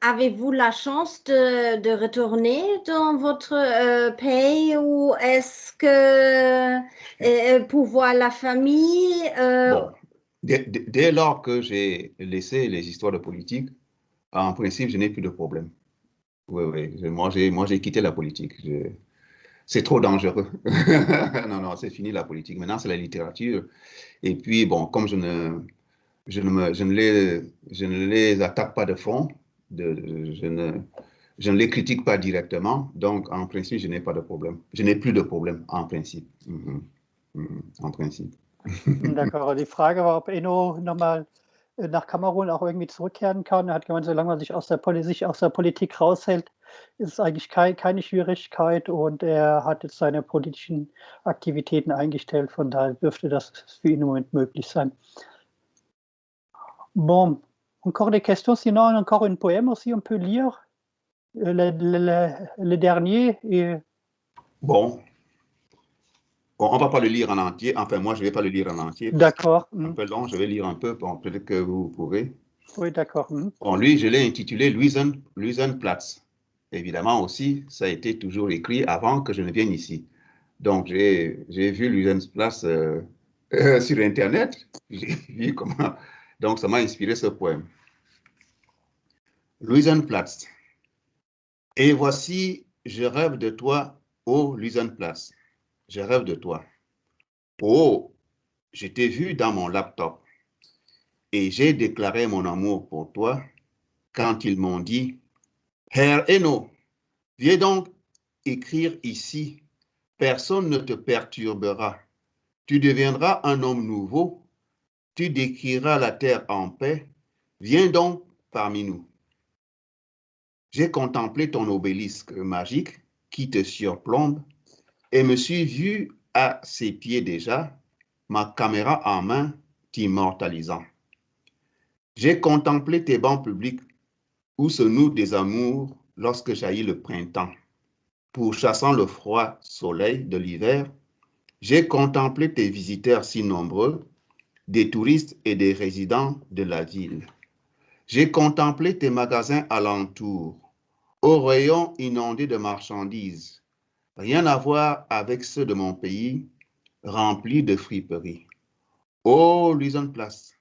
Avez-vous la chance de retourner dans votre pays ou est-ce que pour voir la famille Bon, dès lors que j'ai laissé les histoires de politique, en principe, je n'ai plus de problème. Oui, oui, moi j'ai quitté la politique. C'est trop dangereux. Non, non, c'est fini la politique. Maintenant, c'est la littérature. Et puis, bon, comme je ne les attaque pas de front, je ne les critique pas directement. Donc, en principe, je n'ai pas de problème. Je n'ai plus de problème, en principe. En principe. D'accord, die Frage war, ob Enno nochmal nach Kamerun auch irgendwie zurückkehren kann. Er hat gemeint, solange man sich aus der Politik raushält, ist es eigentlich keine Schwierigkeit und er hat jetzt seine politischen Aktivitäten eingestellt. Von daher dürfte das für ihn im Moment möglich sein. Bon, encore des questions, sinon encore une poème aussi, on peut lire le dernier. Et... Bon, on ne va pas le lire en entier. Enfin, moi, je ne vais pas le lire en entier. D'accord. Un peu long, je vais lire un peu. Bon, peut-être que vous pourrez. Oui, d'accord. Bon, lui, je l'ai intitulé Luisenplatz. Évidemment aussi, ça a été toujours écrit avant que je ne vienne ici. Donc, j'ai vu Luisenplatz sur Internet. J'ai vu comment. Donc, ça m'a inspiré ce poème. Luisenplatz. Et voici, je rêve de toi, ô Luisenplatz. Je rêve de toi. Oh, je t'ai vu dans mon laptop et j'ai déclaré mon amour pour toi quand ils m'ont dit « Herr Enno, viens donc écrire ici. Personne ne te perturbera. Tu deviendras un homme nouveau. Tu décriras la terre en paix. Viens donc parmi nous. » J'ai contemplé ton obélisque magique qui te surplombe et me suis vu à ses pieds déjà, ma caméra en main, t'immortalisant. J'ai contemplé tes bancs publics où se nouent des amours lorsque jaillit le printemps. Pourchassant le froid soleil de l'hiver, j'ai contemplé tes visiteurs si nombreux, des touristes et des résidents de la ville. J'ai contemplé tes magasins alentours, aux rayons inondés de marchandises, rien à voir avec ceux de mon pays, remplis de friperies. Ô Luisenplatz,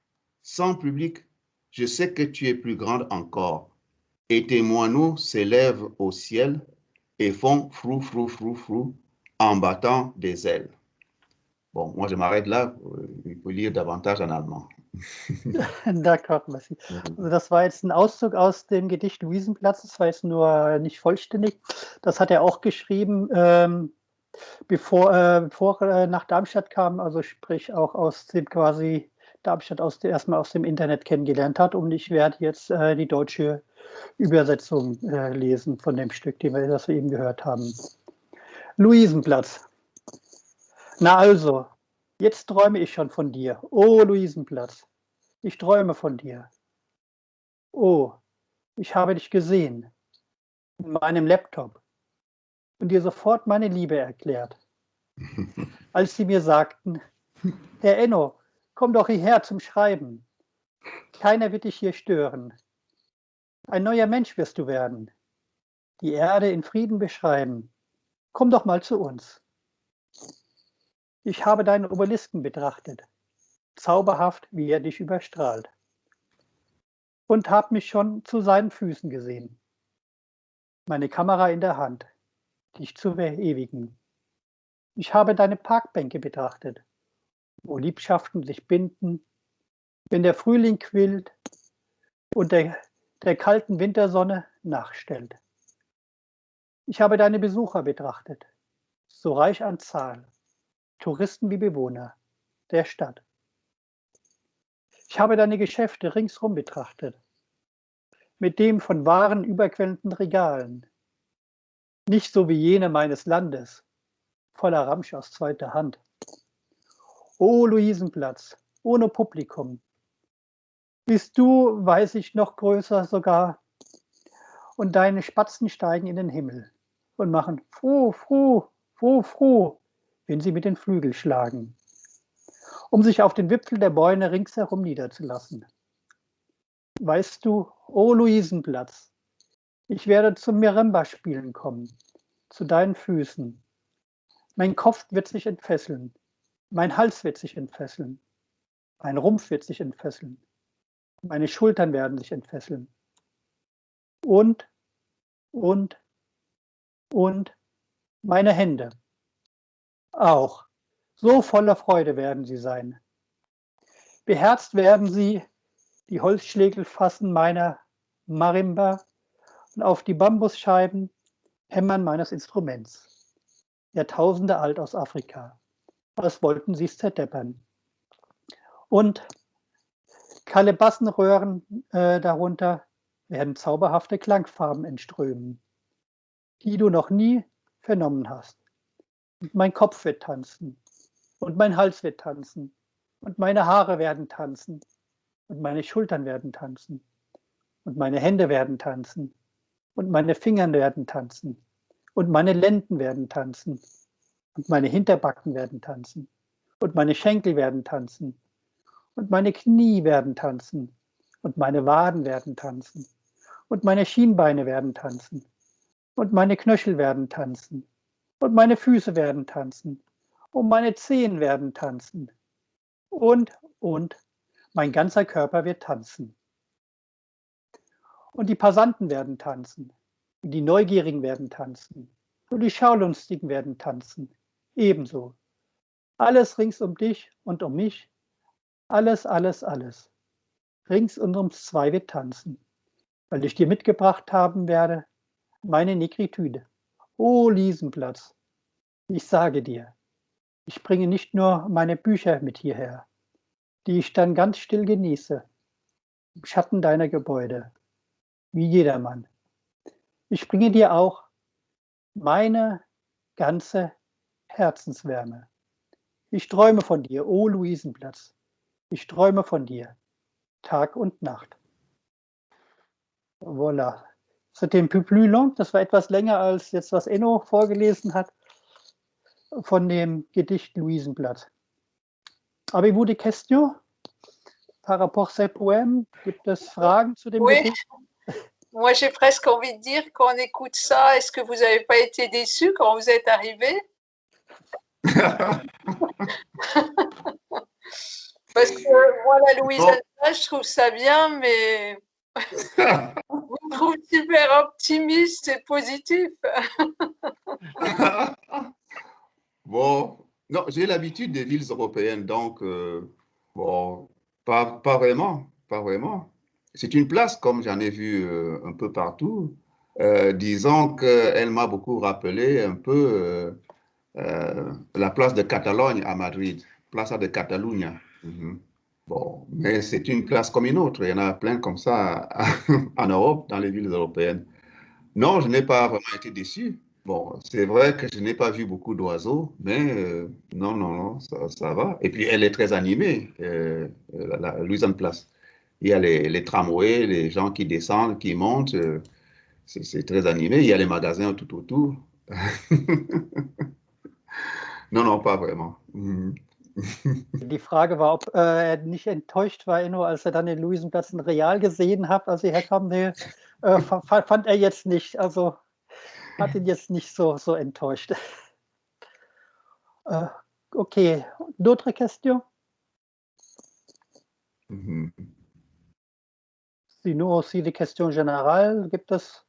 sans public, je sais que tu es plus grande encore, et tes moineaux s'élèvent au ciel et font frou, frou, frou, frou, en battant des ailes. Bon, moi je m'arrête là, il faut lire davantage en allemand. D'accord, merci. Also das war jetzt ein Auszug aus dem Gedicht Luisenplatz, das war jetzt nur nicht vollständig. Das hat er auch geschrieben, bevor er nach Darmstadt kam, also sprich auch aus dem quasi Darmstadt erstmal aus dem Internet kennengelernt hat. Und ich werde jetzt die deutsche Übersetzung lesen von dem Stück, das wir eben gehört haben. Luisenplatz. Na also, jetzt träume ich schon von dir. Oh, Luisenplatz. Ich träume von dir. Oh, ich habe dich gesehen in meinem Laptop und dir sofort meine Liebe erklärt. Als sie mir sagten, Herr Enno, komm doch hierher zum Schreiben. Keiner wird dich hier stören. Ein neuer Mensch wirst du werden. Die Erde in Frieden beschreiben. Komm doch mal zu uns. Ich habe deinen Obelisken betrachtet, zauberhaft, wie er dich überstrahlt. Und habe mich schon zu seinen Füßen gesehen. Meine Kamera in der Hand, dich zu verewigen. Ich habe deine Parkbänke betrachtet, wo Liebschaften sich binden, wenn der Frühling quillt und der kalten Wintersonne nachstellt. Ich habe deine Besucher betrachtet, so reich an Zahl, Touristen wie Bewohner der Stadt. Ich habe deine Geschäfte ringsrum betrachtet, mit dem von Waren überquellenden Regalen, nicht so wie jene meines Landes, voller Ramsch aus zweiter Hand. O Luisenplatz, ohne Publikum, bist du, weiß ich, noch größer sogar, und deine Spatzen steigen in den Himmel und machen Fru, Fru, Fru, Fru, wenn sie mit den Flügeln schlagen, um sich auf den Wipfel der Bäume ringsherum niederzulassen. Weißt du, oh Luisenplatz, ich werde zum Marimba-Spielen kommen, zu deinen Füßen. Mein Kopf wird sich entfesseln, mein Hals wird sich entfesseln, mein Rumpf wird sich entfesseln, meine Schultern werden sich entfesseln. Und meine Hände auch. So voller Freude werden sie sein. Beherzt werden sie die Holzschlägel fassen meiner Marimba und auf die Bambusscheiben hämmern meines Instruments. Jahrtausende alt aus Afrika. Was wollten sie zerdeppern? Und Kalebassenröhren darunter werden zauberhafte Klangfarben entströmen, die du noch nie vernommen hast. Und mein Kopf wird tanzen und mein Hals wird tanzen und meine Haare werden tanzen und meine Schultern werden tanzen und meine Hände werden tanzen und meine Finger werden tanzen und meine Lenden werden tanzen und meine Hinterbacken werden tanzen und meine Schenkel werden tanzen und meine Knie werden tanzen und meine Waden werden tanzen und meine Schienbeine werden tanzen und meine Knöchel werden tanzen und meine Füße werden tanzen und meine Zehen werden tanzen und mein ganzer Körper wird tanzen. Und die Passanten werden tanzen und die Neugierigen werden tanzen und die Schaulustigen werden tanzen, ebenso. Alles rings um dich und um mich, alles. Rings und ums Zwei wird tanzen, weil ich dir mitgebracht haben werde, meine Negritude. O Luisenplatz, ich sage dir, ich bringe nicht nur meine Bücher mit hierher, die ich dann ganz still genieße, im Schatten deiner Gebäude, wie jedermann. Ich bringe dir auch meine ganze Herzenswärme. Ich träume von dir, o Luisenplatz. Ich träume von dir, Tag und Nacht. Voilà. C'était un peu plus long. Das war etwas länger als jetzt, was Enno vorgelesen hat von dem Gedicht Luisenplatz. Avez-vous des questions par rapport à ce poème? Gibt es Fragen zu dem Gedicht? Moi j'ai presque envie de dire, quand on écoute ça, est-ce que vous n'avez pas été déçus quand vous êtes arrivés? Parce que moi, la Louisiana, je trouve ça bien, mais vous me trouvez super optimiste et positif. Bon, non, j'ai l'habitude des villes européennes, donc, bon, pas vraiment. C'est une place, comme j'en ai vu un peu partout. Disons qu'elle m'a beaucoup rappelé un peu la place de Catalogne à Madrid, Plaza de Catalunya. Bon, mais c'est une place comme une autre. Il y en a plein comme ça en Europe, dans les villes européennes. Non, je n'ai pas vraiment été déçu. Bon, c'est vrai que je n'ai pas vu beaucoup d'oiseaux, mais non, ça va. Et puis, elle est très animée, la Luisenplatz. Il y a les tramways, les gens qui descendent, qui montent. C'est très animé. Il y a les magasins tout autour. Non, pas vraiment. Die Frage war, ob er nicht enttäuscht war, Enno, als er dann den Luisenplatz in real gesehen hat, als er herkam. Nee, fand er jetzt nicht. Also hat ihn jetzt nicht so enttäuscht. Okay, d'autres questions? Sinon aussi die Question générale. Gibt es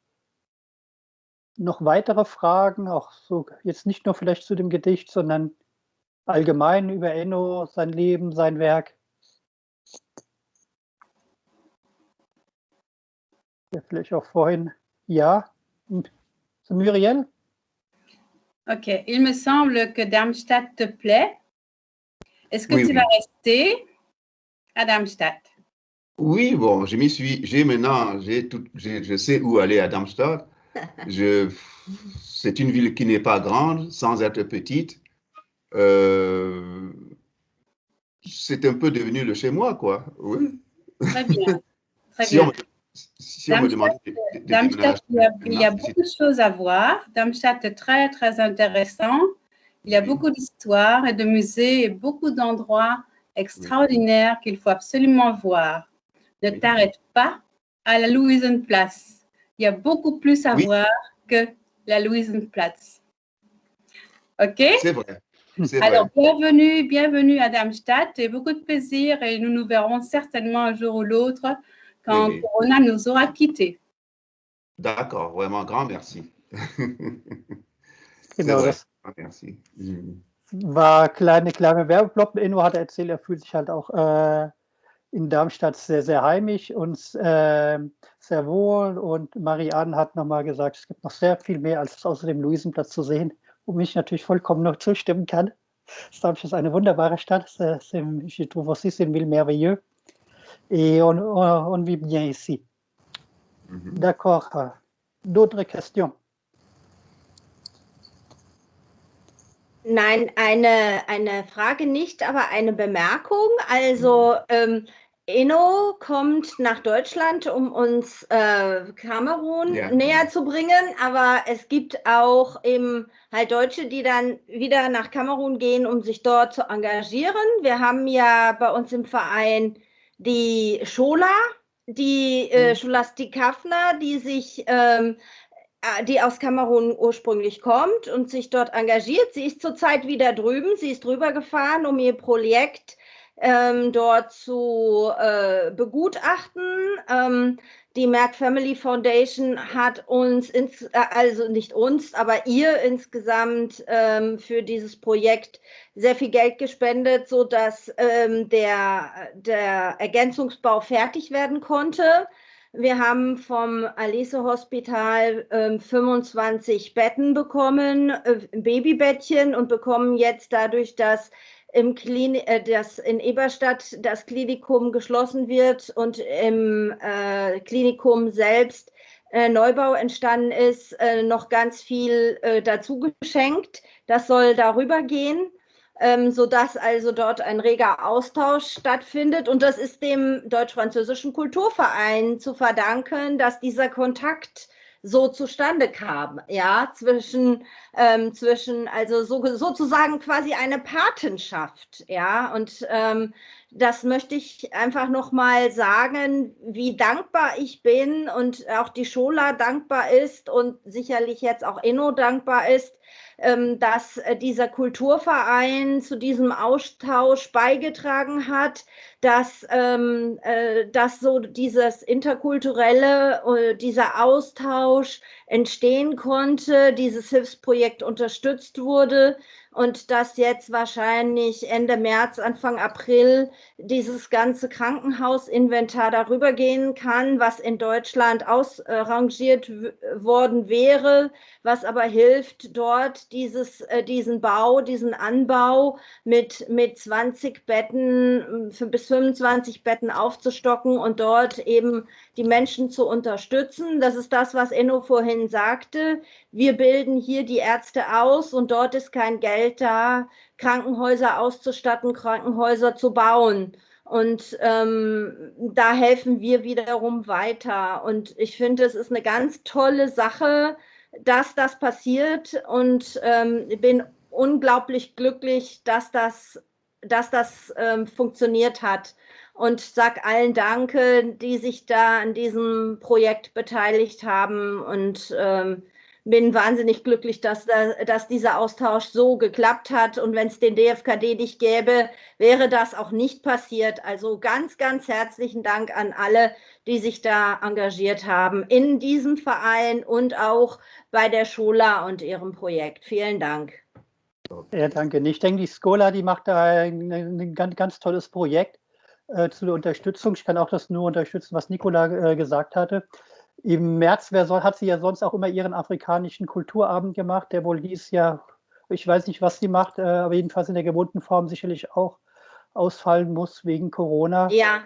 noch weitere Fragen, auch so jetzt nicht nur vielleicht zu dem Gedicht, sondern allgemein über Enno, sein Leben, sein Werk? Ja, vielleicht auch vorhin. Ja. Muriel? Ok, il me semble que Darmstadt te plaît. Est-ce que tu vas rester à Darmstadt? Oui, bon, je sais où aller à Darmstadt. C'est une ville qui n'est pas grande, sans être petite. C'est un peu devenu le chez moi, quoi. Oui. Très bien. Très bien. Si on me demande Darmstadt, il y a beaucoup de choses à voir. Darmstadt est très, très intéressant. Il y a beaucoup d'histoires et de musées et beaucoup d'endroits extraordinaires qu'il faut absolument voir. ne t'arrête pas à la Louisenplatz. Il y a beaucoup plus à voir que la Louisenplatz. OK? C'est vrai. C'est Alors, vrai. bienvenue à Darmstadt et beaucoup de plaisir et nous nous verrons certainement un jour ou l'autre quand Oui. Corona nous aura quittés. D'accord, vraiment, grand merci. C'est Genau, vrai. das Merci. war kleine Werbeblock. Enno hat erzählt, er fühlt sich halt auch in Darmstadt sehr, sehr heimisch und sehr wohl. Und Marianne hat nochmal gesagt, es gibt noch sehr viel mehr als außer dem Luisenplatz zu sehen, wo ich natürlich vollkommen noch zustimmen kann. Darmstadt ist eine wunderbare Stadt. Je trouve aussi c'est une ville merveilleuse. Et on vit bien ici. D'accord. D'autres questions? Nein, eine Frage nicht, aber eine Bemerkung. Also Enno kommt nach Deutschland, um uns Kamerun näher zu bringen, aber es gibt auch eben halt Deutsche, die dann wieder nach Kamerun gehen, um sich dort zu engagieren. Wir haben ja bei uns im Verein die Schola, die Scholastik Hafner, die aus Kamerun ursprünglich kommt und sich dort engagiert. Sie ist zurzeit wieder drüben. Sie ist drüber gefahren, um ihr Projekt dort zu begutachten. Die Merck Family Foundation hat uns, also nicht uns, aber ihr insgesamt für dieses Projekt sehr viel Geld gespendet, sodass der Ergänzungsbau fertig werden konnte. Wir haben vom Alese Hospital 25 Betten bekommen, Babybettchen, und bekommen jetzt dadurch, dass in Eberstadt das Klinikum geschlossen wird und im Klinikum selbst Neubau entstanden ist, noch ganz viel dazu geschenkt. Das soll darüber gehen, sodass also dort ein reger Austausch stattfindet. Und das ist dem Deutsch-Französischen Kulturverein zu verdanken, dass dieser Kontakt so zustande kam, ja, zwischen also sozusagen quasi eine Patenschaft, ja, und das möchte ich einfach nochmal sagen, wie dankbar ich bin und auch die Schola dankbar ist und sicherlich jetzt auch Enno dankbar ist, dass dieser Kulturverein zu diesem Austausch beigetragen hat, dass so dieses interkulturelle, dieser Austausch entstehen konnte, dieses Hilfsprojekt unterstützt wurde und dass jetzt wahrscheinlich Ende März, Anfang April dieses ganze Krankenhausinventar darüber gehen kann, was in Deutschland ausrangiert worden wäre, was aber hilft, dort diesen Anbau mit 20 Betten bis 25 Betten aufzustocken und dort eben die Menschen zu unterstützen. Das ist das, was Enno vorhin sagte. Wir bilden hier die Ärzte aus und dort ist kein Geld da, Krankenhäuser auszustatten, Krankenhäuser zu bauen. Und da helfen wir wiederum weiter. Und ich finde, es ist eine ganz tolle Sache, dass das passiert, und bin unglaublich glücklich, dass das funktioniert hat. Und sage allen Danke, die sich da an diesem Projekt beteiligt haben, und bin wahnsinnig glücklich, dass dieser Austausch so geklappt hat. Und wenn es den DFKD nicht gäbe, wäre das auch nicht passiert. Also ganz, ganz herzlichen Dank an alle, die sich da engagiert haben in diesem Verein und auch bei der Schola und ihrem Projekt. Vielen Dank. Ja, danke. Ich denke, die Schola, die macht da ein ganz tolles Projekt zu der Unterstützung. Ich kann auch das nur unterstützen, was Nicola gesagt hatte. Im März hat sie ja sonst auch immer ihren afrikanischen Kulturabend gemacht, der wohl dieses Jahr, ich weiß nicht, was sie macht, aber jedenfalls in der gewohnten Form sicherlich auch ausfallen muss wegen Corona. Ja.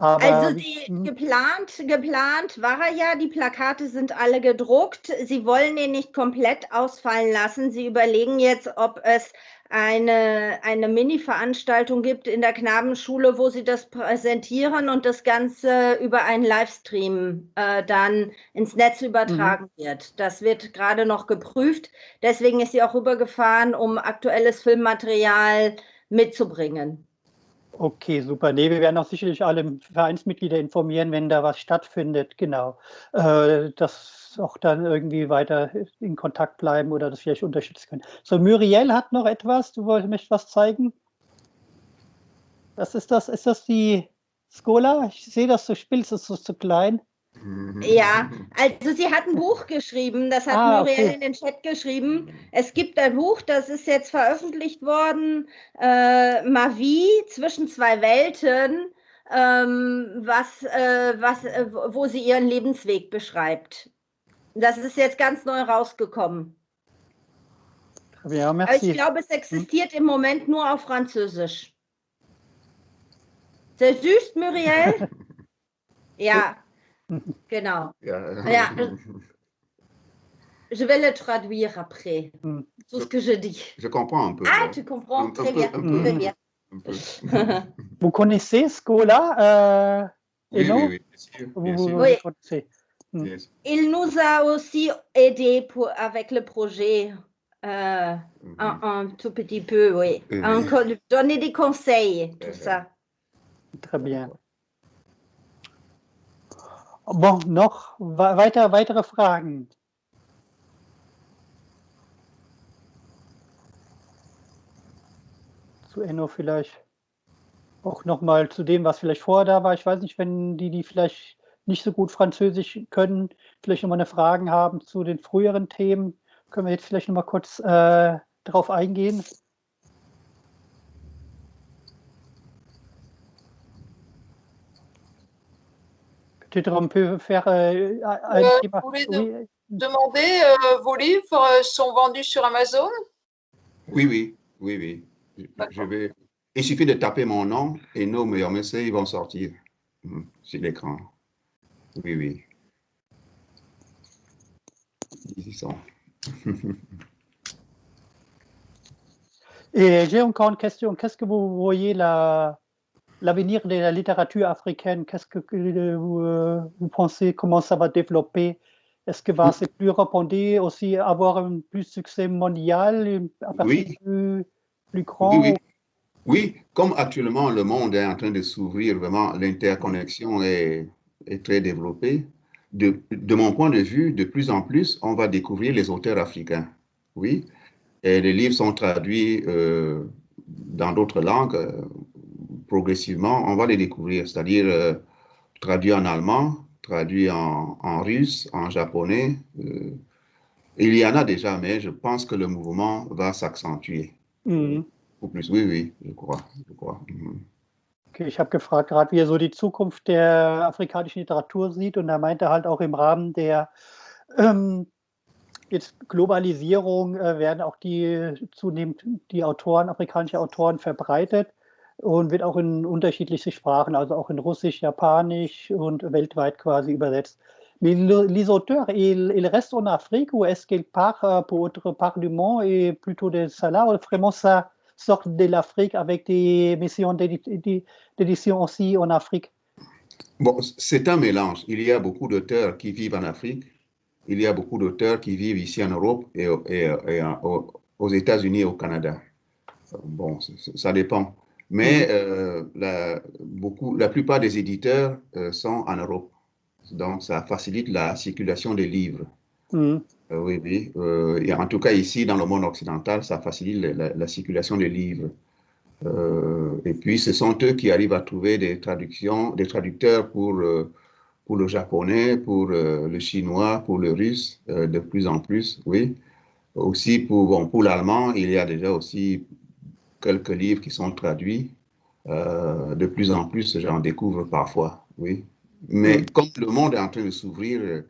Aber, also geplant war er ja, die Plakate sind alle gedruckt. Sie wollen den nicht komplett ausfallen lassen. Sie überlegen jetzt, ob es eine Mini-Veranstaltung gibt in der Knabenschule, wo sie das präsentieren und das Ganze über einen Livestream dann ins Netz übertragen wird. Das wird gerade noch geprüft. Deswegen ist sie auch rübergefahren, um aktuelles Filmmaterial mitzubringen. Okay, super. Nee, wir werden auch sicherlich alle Vereinsmitglieder informieren, wenn da was stattfindet. Genau. Dass auch dann irgendwie weiter in Kontakt bleiben oder das vielleicht unterstützen können. So, Muriel hat noch etwas. Du möchtest was zeigen? Was ist das? Ist das die Scola? Ich sehe, dass du spielst, ist das zu klein? Ja, also sie hat ein Buch geschrieben, das hat Muriel okay. in den Chat geschrieben. Es gibt ein Buch, das ist jetzt veröffentlicht worden, Ma Vie, zwischen zwei Welten, wo sie ihren Lebensweg beschreibt. Das ist jetzt ganz neu rausgekommen. Ja, merci. Aber ich glaube, es existiert im Moment nur auf Französisch. C'est juste, Muriel? Ja. Genau. Ja. Je vais le traduire après. Tout ce que je dis. Je comprends un peu. Ah, tu comprends? Très bien. Très bien. Vous connaissez Scola, oui, Eno? oui, bien sûr. Oui. Connaissez. Yes. Il nous a aussi aidé avec le projet un tout petit peu, oui. Donner des conseils, tout ça. Très bien. Bon, noch weitere Fragen? Zu Enno vielleicht auch noch mal zu dem, was vielleicht vorher da war. Ich weiß nicht, wenn die vielleicht nicht so gut Französisch können, vielleicht noch mal eine Fragen haben zu den früheren Themen, können wir jetzt vielleicht noch mal kurz drauf eingehen. Peut-être on peut faire un thème. Oui. Demander, vos livres sont vendus sur Amazon? Oui. Je vais. Il suffit de taper mon nom et nos meilleurs messages, ils vont sortir sur l'écran. Oui. Ils y sont. Et j'ai encore une question. Qu'est-ce que vous voyez l'avenir de la littérature africaine? Qu'est-ce que vous pensez, comment ça va développer? Est-ce que va se plus répandre, aussi avoir un plus succès mondial, à partir plus grand? Oui, comme actuellement le monde est en train de s'ouvrir, vraiment l'interconnexion est très développée. De mon point de vue, de plus en plus, on va découvrir les auteurs africains. Oui, et les livres sont traduits dans d'autres langues. Progressivement, on va les découvrir, c'est-à-dire traduits en allemand, traduits en russe, en japonais. Il y en a déjà, mais je pense que le mouvement va s'accentuer. Plus. Oui, je crois. Okay, ich habe gefragt gerade, wie er so die Zukunft der afrikanischen Literatur sieht, und er meinte halt auch im Rahmen der jetzt Globalisierung werden auch zunehmend die afrikanische Autoren verbreitet und wird auch in unterschiedliche Sprachen, also auch in Russisch, Japanisch und weltweit quasi übersetzt. Mais les auteurs, ils restent en Afrique ou est-ce qu'ils partent pour autre part du monde et plutôt de ça là, ou vraiment ça sort de l'Afrique avec des missions d'édition aussi en Afrique? Bon, c'est un mélange. Il y a beaucoup d'auteurs qui vivent en Afrique. Il y a beaucoup d'auteurs qui vivent ici en Europe et aux États-Unis et au Canada. Bon, ça dépend. Mais la plupart des éditeurs sont en Europe. Donc, ça facilite la circulation des livres. Oui. Et en tout cas, ici, dans le monde occidental, ça facilite la circulation des livres. Et puis, ce sont eux qui arrivent à trouver des traducteurs pour le japonais, pour le chinois, pour le russe, de plus en plus, oui. Aussi, pour l'allemand, il y a déjà aussi quelques livres qui sont traduits. De plus en plus, j'en découvre parfois, oui. Mais comme le monde est en train de s'ouvrir,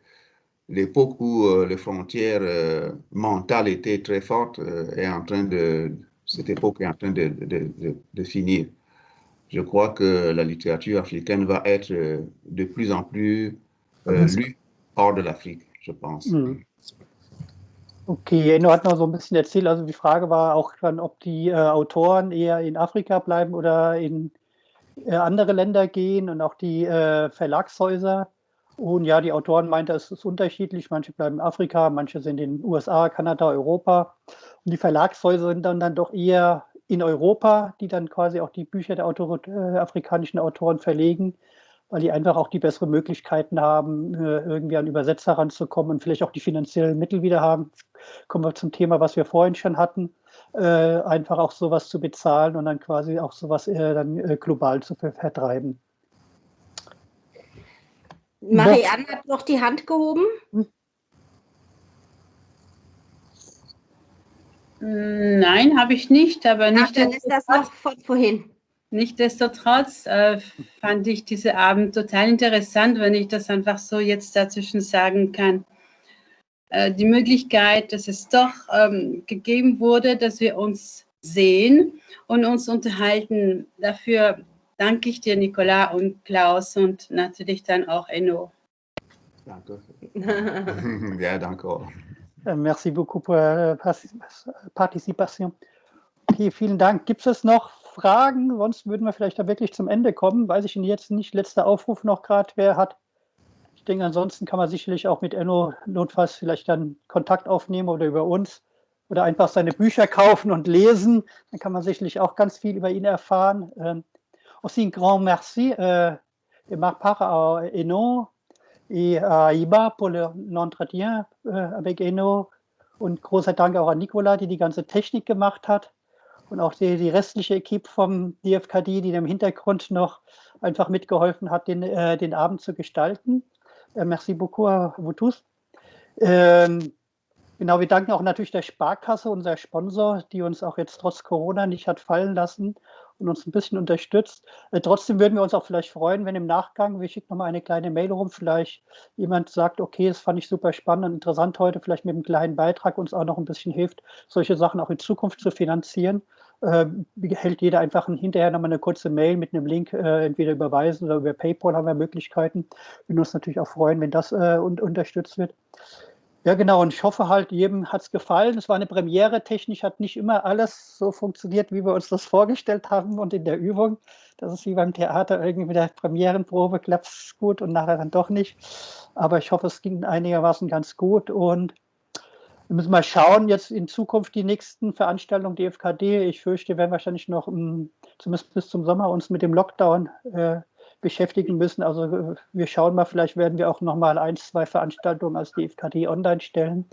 l'époque où les frontières mentales étaient très fortes cette époque est en train de finir. Je crois que la littérature africaine va être de plus en plus lue hors de l'Afrique, je pense. Okay, Enno hat noch so ein bisschen erzählt, also die Frage war auch dann, ob die Autoren eher in Afrika bleiben oder in andere Länder gehen und auch die Verlagshäuser. Und ja, die Autoren meinte, es ist unterschiedlich. Manche bleiben in Afrika, manche sind in den USA, Kanada, Europa. Und die Verlagshäuser sind dann doch eher in Europa, die dann quasi auch die Bücher der afrikanischen Autoren verlegen, weil die einfach auch die besseren Möglichkeiten haben, irgendwie an Übersetzer ranzukommen und vielleicht auch die finanziellen Mittel wieder haben. Jetzt kommen wir zum Thema, was wir vorhin schon hatten, einfach auch sowas zu bezahlen und dann quasi auch sowas dann global zu vertreiben. Marianne hat noch die Hand gehoben. Nein, habe ich nicht, aber nicht. Dann ist das noch von vorhin. Nichtsdestotrotz fand ich diese Abend total interessant, wenn ich das einfach so jetzt dazwischen sagen kann. Die Möglichkeit, dass es doch gegeben wurde, dass wir uns sehen und uns unterhalten. Dafür danke ich dir, Nicolas und Klaus und natürlich dann auch Enno. Danke. Ja, danke auch. Merci beaucoup pour la Participation. Okay, vielen Dank. Gibt es noch Fragen? Sonst würden wir vielleicht da wirklich zum Ende kommen. Weiß ich jetzt nicht. Letzter Aufruf noch gerade, wer hat. Ich denke, ansonsten kann man sicherlich auch mit Enno notfalls vielleicht dann Kontakt aufnehmen oder über uns oder einfach seine Bücher kaufen und lesen. Dann kann man sicherlich auch ganz viel über ihn erfahren. Aussi un grand merci de ma part à Enno et à Iba pour l'entretien avec Enno. Und großer Dank auch an Nicolas, die ganze Technik gemacht hat. Und auch die restliche Equipe vom DFKD, die im Hintergrund noch einfach mitgeholfen hat, den Abend zu gestalten. Merci beaucoup à vous tous. Genau, wir danken auch natürlich der Sparkasse, unser Sponsor, die uns auch jetzt trotz Corona nicht hat fallen lassen und uns ein bisschen unterstützt. Trotzdem würden wir uns auch vielleicht freuen, wenn im Nachgang, wir schicken nochmal eine kleine Mail rum, vielleicht jemand sagt, okay, das fand ich super spannend und interessant heute, vielleicht mit einem kleinen Beitrag uns auch noch ein bisschen hilft, solche Sachen auch in Zukunft zu finanzieren. Hält jeder einfach hinterher nochmal eine kurze Mail mit einem Link, entweder überweisen oder über PayPal haben wir Möglichkeiten. Wir würden uns natürlich auch freuen, wenn das unterstützt wird. Ja, genau. Und ich hoffe halt, jedem hat es gefallen. Es war eine Premiere. Technisch hat nicht immer alles so funktioniert, wie wir uns das vorgestellt haben und in der Übung. Das ist wie beim Theater, irgendwie mit der Premierenprobe klappt es gut und nachher dann doch nicht. Aber ich hoffe, es ging einigermaßen ganz gut und wir müssen mal schauen, jetzt in Zukunft die nächsten Veranstaltungen DFKD. Ich fürchte, wir werden wahrscheinlich noch zumindest bis zum Sommer uns mit dem Lockdown beschäftigen müssen. Also wir schauen mal, vielleicht werden wir auch noch mal 1, 2 Veranstaltungen als DFKD online stellen.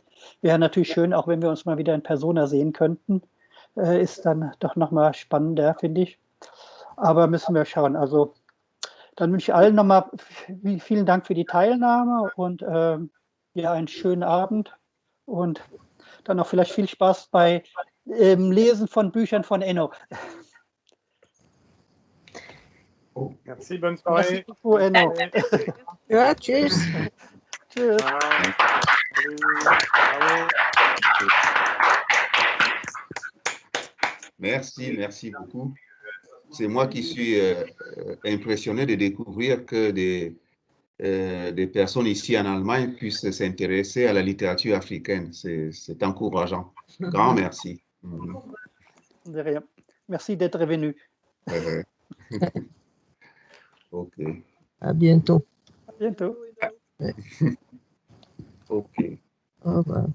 Wäre natürlich schön, auch wenn wir uns mal wieder in Persona sehen könnten. Ist dann doch noch mal spannender, finde ich. Aber müssen wir schauen. Also dann wünsche ich allen noch mal vielen Dank für die Teilnahme und ja, einen schönen Abend. Und dann auch vielleicht viel Spaß bei Lesen von Büchern von Enno. Merci, bonne soirée. Merci beaucoup, Enno. Ja, tschüss. Tschüss. Merci beaucoup. C'est moi qui suis impressionné de découvrir que des personnes ici en Allemagne puissent s'intéresser à la littérature africaine. C'est encourageant. Grand merci. De rien. Merci d'être venu. OK. À bientôt. À bientôt. OK. Au revoir.